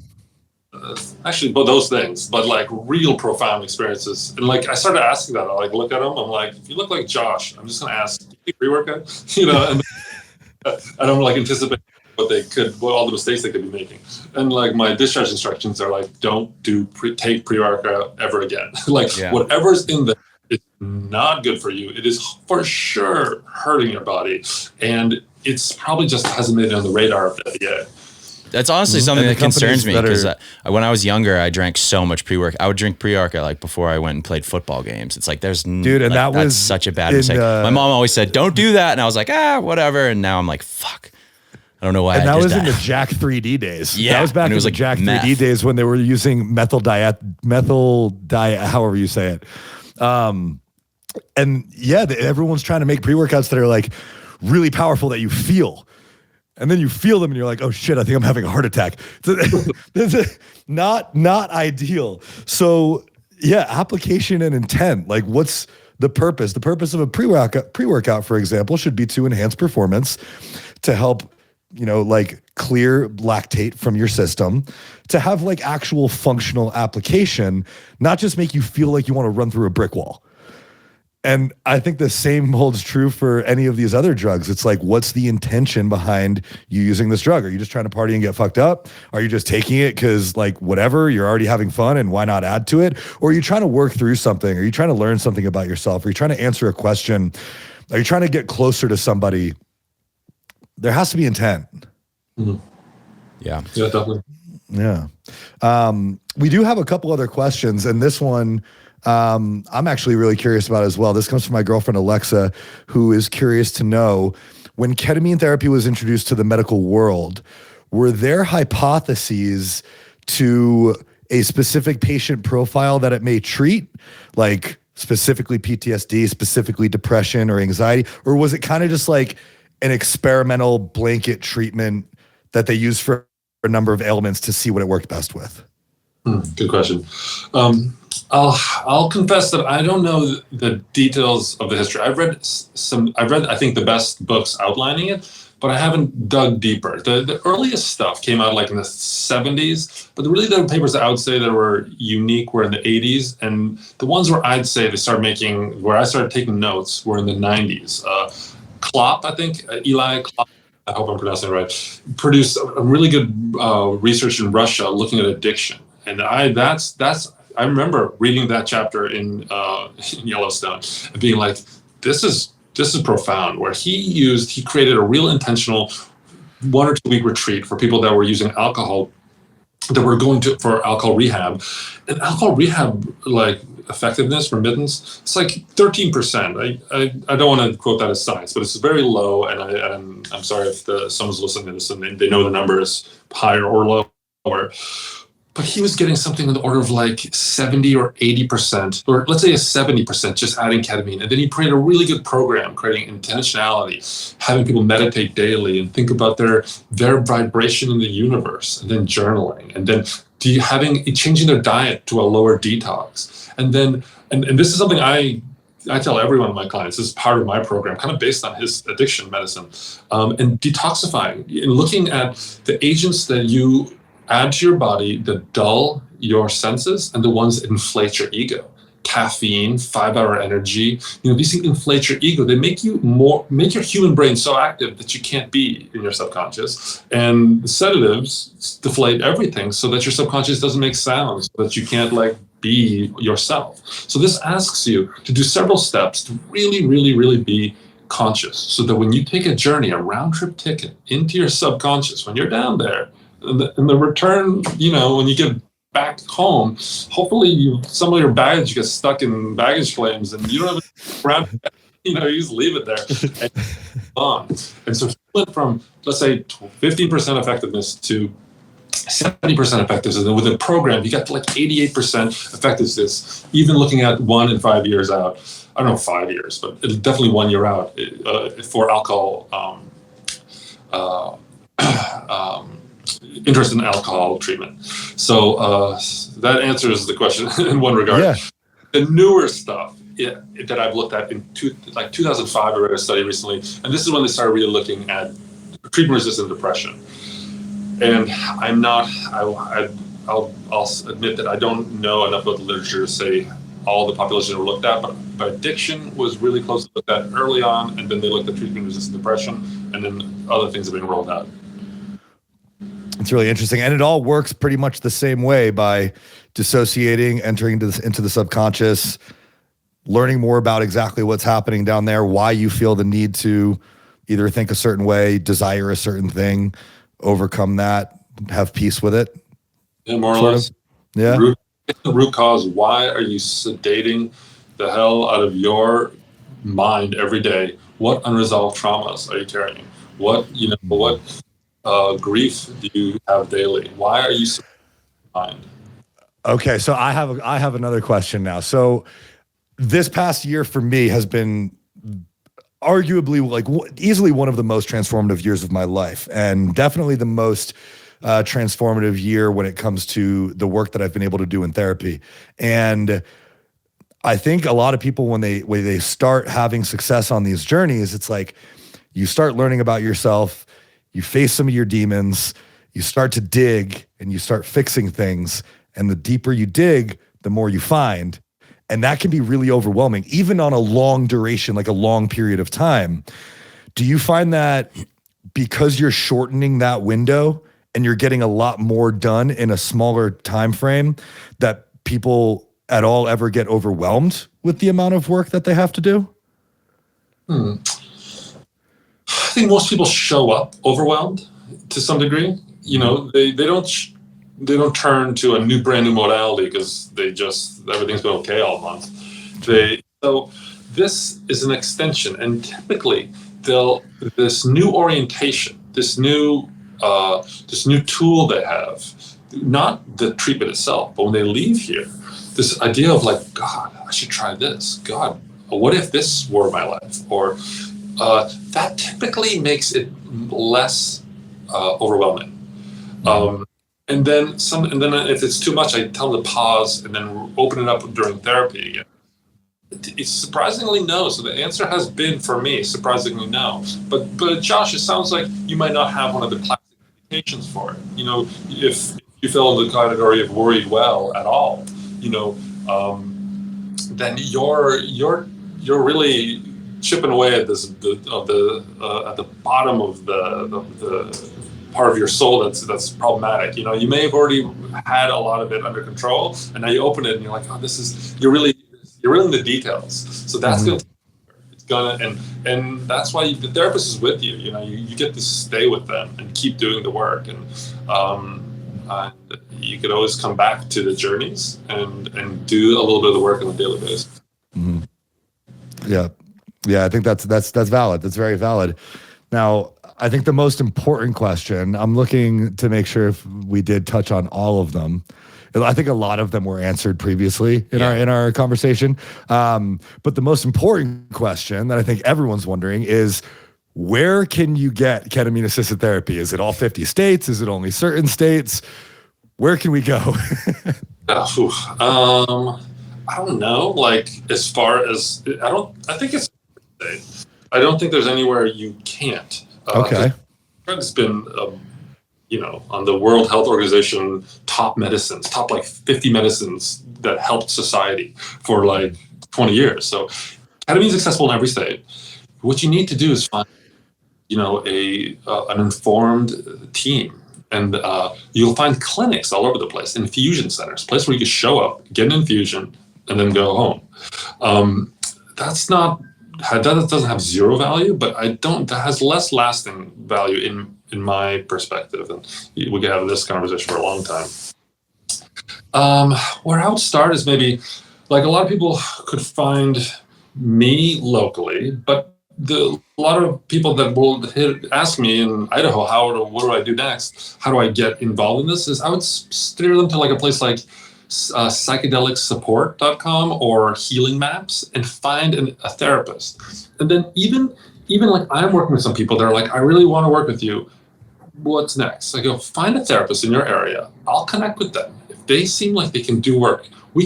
actually, but those things, but like real profound experiences. And like, I started asking that. I like look at them. I'm like, if you look like Josh, I'm just going to ask, do you pre-workout? And I don't like anticipate what all the mistakes they could be making. And like, my discharge instructions are like, don't take pre-workout ever again. Like, whatever's in there is not good for you. It is for sure hurting your body. And it's probably just hasn't made it on the radar of the FDA. That's honestly something that concerns me, because when I was younger, I drank so much pre-workout. I would drink pre-workout like before I went and played football games. It's like, that's such a bad mistake. My mom always said, don't do that. And I was like, whatever. And now I'm like, fuck. I don't know why. And that was in the Jack 3D days. Yeah. That was back in the Jack 3D days when they were using methyl diet, however you say it. And yeah, everyone's trying to make pre-workouts that are like really powerful that you feel. And then you feel them and you're like, oh shit, I think I'm having a heart attack. Not ideal. So yeah, application and intent. Like, what's the purpose? The purpose of a pre-workout, for example, should be to enhance performance, to help, like clear lactate from your system, to have like actual functional application, not just make you feel like you want to run through a brick wall. And I think the same holds true for any of these other drugs. It's like, what's the intention behind you using this drug? Are you just trying to party and get fucked up? Are you just taking it because like whatever, you're already having fun and why not add to it? Or are you trying to work through something? Are you trying to learn something about yourself? Are you trying to answer a question? Are you trying to get closer to somebody? There has to be intent. Mm-hmm. Yeah. Yeah, definitely. Yeah. We do have a couple other questions, and this one I'm actually really curious about as well. This comes from my girlfriend, Alexa, who is curious to know, when ketamine therapy was introduced to the medical world, were there hypotheses to a specific patient profile that it may treat, like specifically PTSD, specifically depression or anxiety? Or was it kind of just like an experimental blanket treatment that they used for a number of ailments to see what it worked best with? Good question. I'll confess that I don't know the details of the history. I've read I think the best books outlining it, but I haven't dug deeper. The earliest stuff came out like in the 70s, but the papers that I would say that were unique were in the 80s, and the ones where I'd say where I started taking notes were in the 90s. Klopp, I think, Eli Klopp, I hope I'm pronouncing it right, produced a really good research in Russia looking at addiction. And I remember reading that chapter in Yellowstone and being like, this is profound, where he created a real intentional 1 or 2 week retreat for people that were using alcohol, that were going for alcohol rehab. And alcohol rehab, like effectiveness, remittance, it's like 13%. I don't want to quote that as science, but it's very low. And I'm sorry if someone's listening to this and they know the number is higher or lower. But he was getting something in the order of like 70 or 80%, or let's say a 70% just adding ketamine. And then he created a really good program, creating intentionality, having people meditate daily and think about their vibration in the universe, and then journaling, and then changing their diet to a lower detox. And then, and this is something I tell every one of my clients, this is part of my program, kind of based on his addiction medicine, and detoxifying, and looking at the agents that you add to your body that dull your senses and the ones that inflate your ego. caffeine, 5-hour energy. These things inflate your ego. They make your human brain so active that you can't be in your subconscious. And the sedatives deflate everything so that your subconscious doesn't make sounds, so that you can't be yourself. So this asks you to do several steps to really, really, really be conscious, so that when you take a journey, a round trip ticket into your subconscious, when you're down there, and the return, when you get back home, hopefully some of your baggage gets stuck in baggage claims, and you don't have around. You just leave it there and on. And so went from, let's say, 15% effectiveness to 70% effectiveness, and then with a program, you got to 88% effectiveness. Even looking at 1 and 5 years out, I don't know 5 years, but it's definitely 1 year out for alcohol. Interest in alcohol treatment. So that answers the question in one regard. Yeah. The newer stuff that I've looked at in 2005, I read a study recently, and this is when they started really looking at treatment-resistant depression. And I'll admit that I don't know enough about the literature to say all the population were looked at, but addiction was really closely looked at early on, and then they looked at treatment-resistant depression, and then other things have been rolled out. It's really interesting. And it all works pretty much the same way, by dissociating, entering into the subconscious, learning more about exactly what's happening down there, why you feel the need to either think a certain way, desire a certain thing, overcome that, have peace with it. Yeah, more or less. Yeah. The root cause. Why are you sedating the hell out of your mind every day? What unresolved traumas are you carrying? What grief do you have daily? Why are you so mind? Okay, so I have another question now. So this past year for me has been arguably easily one of the most transformative years of my life, and definitely the most transformative year when it comes to the work that I've been able to do in therapy. And I think a lot of people, when they start having success on these journeys, it's like you start learning about yourself, you face some of your demons, you start to dig and you start fixing things. And the deeper you dig, the more you find. And that can be really overwhelming, even on a long duration, like a long period of time. Do you find that because you're shortening that window and you're getting a lot more done in a smaller time frame, that people at all ever get overwhelmed with the amount of work that they have to do? I think most people show up overwhelmed to some degree. They don't turn to a brand new modality because everything's been okay all month. So this is an extension, and typically this new orientation, this new tool they have, not the treatment itself, but when they leave here, this idea of God, I should try this. God, what if this were my life? Or that typically makes it less overwhelming. And then if it's too much, I tell them to pause and then open it up during therapy again. It's surprisingly no. So the answer has been, for me, surprisingly no. But Josh, it sounds like you might not have one of the classic indications for it. If you fell in the category of worried well at all, then you're really chipping away at the bottom of the part of your soul that's problematic. You may have already had a lot of it under control, and now you open it and you're like, oh, you're really in the details. So that's and that's why the therapist is with you. You get to stay with them and keep doing the work, and you could always come back to the journeys and do a little bit of the work on a daily basis. Mm-hmm. Yeah, I think that's valid. That's very valid. Now, I think the most important question, I'm looking to make sure if we did touch on all of them. I think a lot of them were answered previously in our conversation. But the most important question that I think everyone's wondering is, where can you get ketamine-assisted therapy? Is it all 50 states? Is it only certain states? Where can we go? I don't know. As far as I think it's. I don't think there's anywhere you can't. Okay. It's been, on the World Health Organization top 50 medicines that helped society for like 20 years. So ketamine is accessible in every state. What you need to do is find, an informed team. And you'll find clinics all over the place, infusion centers, place where you can show up, get an infusion, and then go home. That doesn't have zero value, but that has less lasting value in my perspective. And we could have this conversation for a long time. Where I would start is maybe, like, a lot of people could find me locally, but a lot of people that will ask me in Idaho, what do I do next? How do I get involved in this? Is I would steer them to like a place like psychedelicsupport.com or Healing Maps and find a therapist. And then even like I'm working with some people that are like, I really want to work with you. What's next? I go, find a therapist in your area. I'll connect with them. If they seem like they can do work, we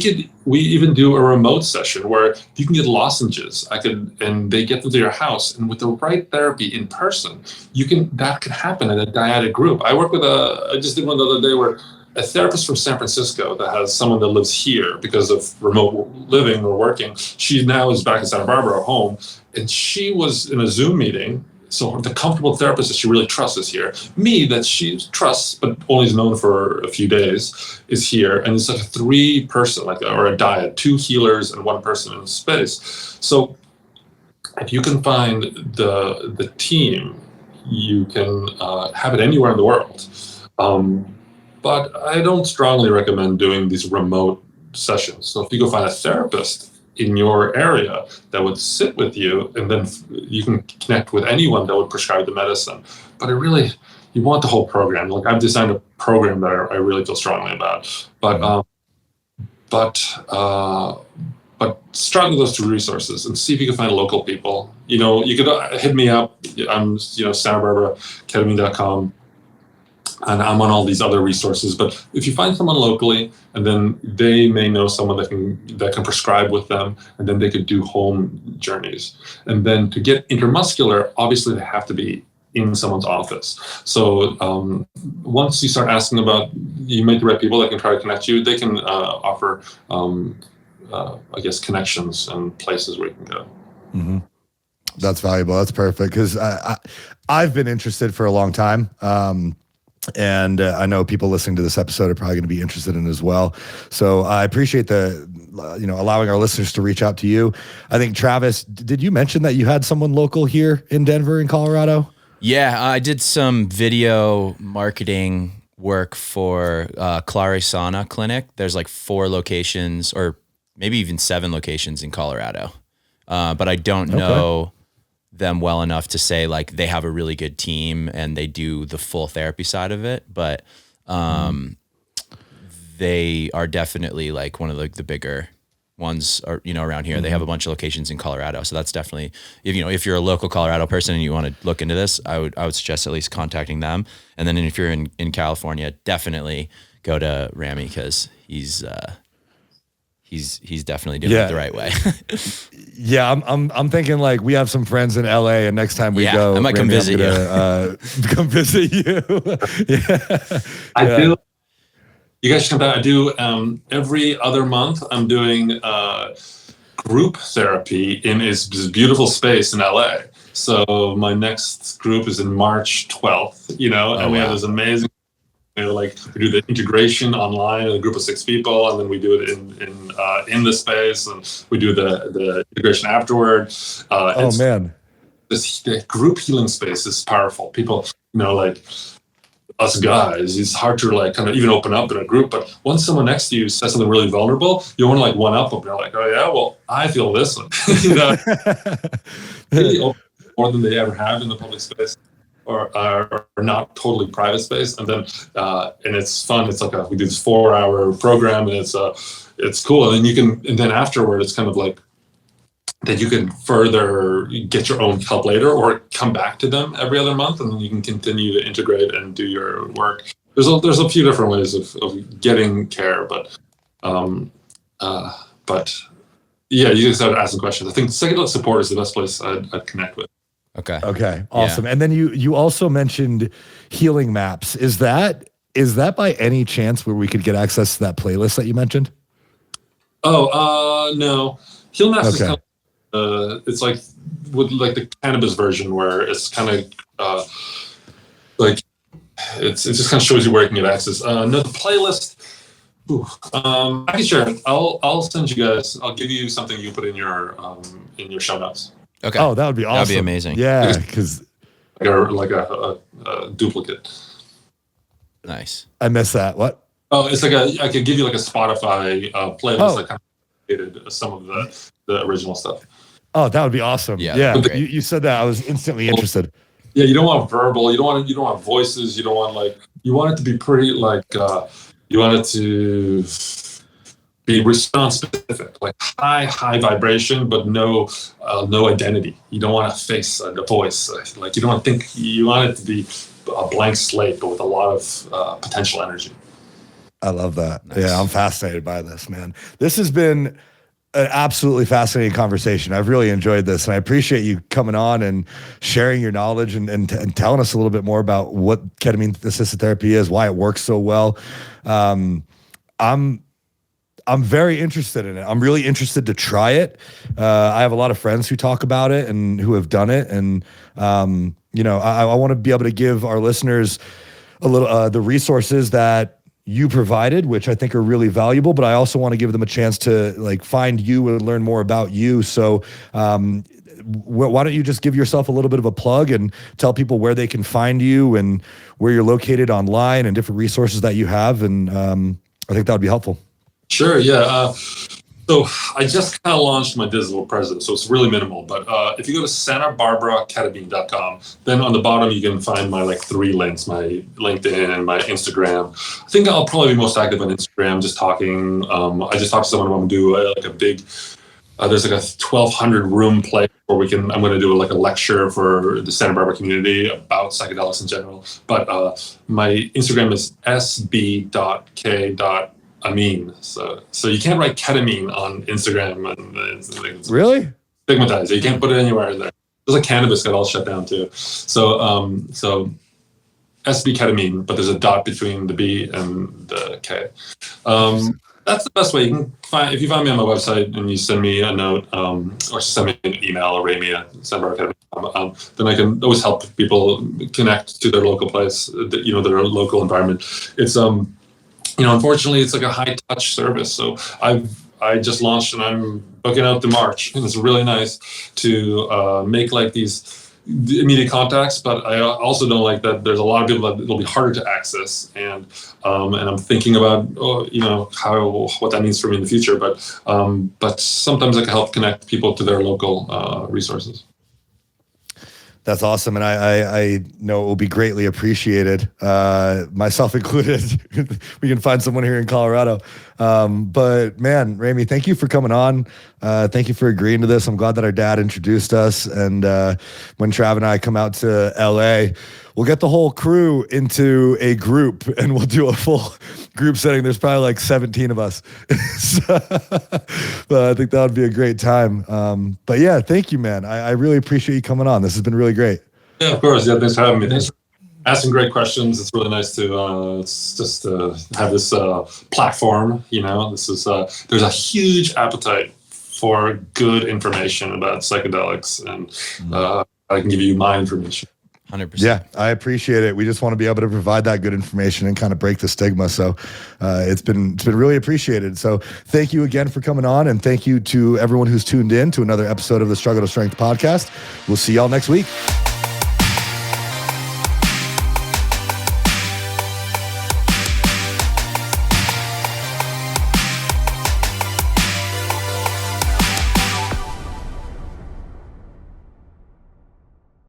even do a remote session where you can get lozenges. And they get them to your house, and with the right therapy in person, that can happen in a dyadic group. I just did one the other day where a therapist from San Francisco that has someone that lives here because of remote living or working. She now is back in Santa Barbara home, and she was in a Zoom meeting. So the comfortable therapist that she really trusts is here. Me, that she trusts, but only is known for a few days, is here. And it's like a 3-person, or a dyad, 2 healers and 1 person in the space. So if you can find the team, you can have it anywhere in the world. But I don't strongly recommend doing these remote sessions. So if you go find a therapist in your area that would sit with you, and then you can connect with anyone that would prescribe the medicine. But you want the whole program. Like, I've designed a program that I really feel strongly about. But start with those 2 resources and see if you can find local people. You could hit me up. I'm Santa Barbara, ketamine.com. And I'm on all these other resources. But if you find someone locally, and then they may know someone that can prescribe with them, and then they could do home journeys. And then to get intermuscular, obviously they have to be in someone's office. So once you start asking you meet the right people that can try to connect you, they can offer, connections and places where you can go. Mm-hmm. That's valuable. That's perfect, because I've been interested for a long time. And I know people listening to this episode are probably going to be interested in it as well. So I appreciate allowing our listeners to reach out to you. I think, Travis, did you mention that you had someone local here in Denver, in Colorado? Yeah, I did some video marketing work for Clary Sauna Clinic. There's like 4 locations, or maybe even 7 locations in Colorado. But I don't know them well enough to say like they have a really good team and they do the full therapy side of it, but they are definitely like one of the bigger ones around here. They have a bunch of locations in Colorado, so that's definitely, if you're a local Colorado person and you want to look into this, I would suggest at least contacting them. And then if you're in California, definitely go to Remi, because he's definitely doing it the right way. Yeah, I'm thinking like we have some friends in LA, and next time we go, I might come visit you. Come visit you. I do. You guys should come back. I do every other month. I'm doing group therapy in this beautiful space in LA. So my next group is in March 12th. We have this amazing. We do the integration online in a group of 6 people, and then we do it in the space, and we do the integration afterward. The group healing space is powerful. People, like us guys, it's hard to kind of even open up in a group. But once someone next to you says something really vulnerable, you want to one up them. You're like, oh yeah, well, I feel this one. Really open more than they ever have in the public space. Or not totally private space, and then and it's fun. It's like we do this 4-hour program, and it's cool. And then afterward, it's kind of like that you can further get your own help later, or come back to them every other month, and then you can continue to integrate and do your work. There's a few different ways of getting care, but yeah, you can start asking questions. I think psychedelic support is the best place I'd connect with. Okay. Awesome. Yeah. And then you also mentioned Healing Maps. Is that by any chance where we could get access to that playlist that you mentioned? No. Heal Maps is Okay. kind of, it's like with like the cannabis version where it's kind of like it just kind of shows you where you can get access. No, the playlist. I can share it. I'll send you guys. I'll give you something you put in your show notes. Okay. Oh, that would be awesome. That'd be amazing. Yeah, because Like a duplicate. Nice. I missed that. What? Oh, it's like I could give you like a Spotify playlist Oh. that kind of created some of the original stuff. Oh, that would be awesome. Yeah, Yeah. that'd be great. You said that. I was instantly interested. Yeah, you don't want verbal. You don't want voices. You don't want you want it to be pretty you want it to be response specific, like high vibration, but no identity. You don't want to face a voice. Like you don't want to think. You want it to be a blank slate, but with a lot of potential energy. I love that. Nice. Yeah, I'm fascinated by this, man. This has been an absolutely fascinating conversation. I've really enjoyed this, and I appreciate you coming on and sharing your knowledge and telling us a little bit more about what ketamine-assisted therapy is, why it works so well. I'm very interested in it. I'm really interested to try it. I have a lot of friends who talk about it and who have done it, and I want to be able to give our listeners a little the resources that you provided, which I think are really valuable, but I also want to give them a chance to find you and learn more about you. So why don't you just give yourself a little bit of a plug and tell people where they can find you and where you're located online and different resources that you have. And I think that would be helpful. Sure. Yeah. So I just kind of launched my digital presence, so it's really minimal. But if you go to SantaBarbaraKetamine.com, then on the bottom you can find my 3 links: my LinkedIn and my Instagram. I think I'll probably be most active on Instagram, just talking. I just talked to someone who want to do a big. There's a 1,200 room place where I'm going to do a lecture for the Santa Barbara community about psychedelics in general. But my Instagram is sb.k.amin. So you can't write ketamine on Instagram, and it's Really? stigmatized. You can't put it anywhere there. There's cannabis got all shut down too. So SB ketamine, but there's a dot between the B and the K. That's the best way. You can if you find me on my website and you send me a note or send me an email or Remi at SantaBarbaraKetamine, then I can always help people connect to their local place, their local environment. It's unfortunately, it's a high touch service. So I just launched and I'm booking out to March, and it's really nice to make these immediate contacts. But I also don't like that there's a lot of people that it'll be harder to access, and I'm thinking about what that means for me in the future. But sometimes I can help connect people to their local resources. That's awesome. And I know it will be greatly appreciated, myself included. We can find someone here in Colorado. But man, Remi, thank you for coming on. Thank you for agreeing to this. I'm glad that our dad introduced us. And when Trav and I come out to LA, we'll get the whole crew into a group and we'll do a full group setting. There's probably 17 of us. But I think that would be a great time. But yeah, thank you, man. I really appreciate you coming on. This has been really great. Yeah, of course. Yeah, thanks for having me. Thanks for asking great questions. It's really nice to have this platform. This is there's a huge appetite for good information about psychedelics, and I can give you my information. 100%. Yeah, I appreciate it. We just want to be able to provide that good information and kind of break the stigma. So it's been really appreciated. So thank you again for coming on, and thank you to everyone who's tuned in to another episode of the Struggle to Strength podcast. We'll see y'all next week.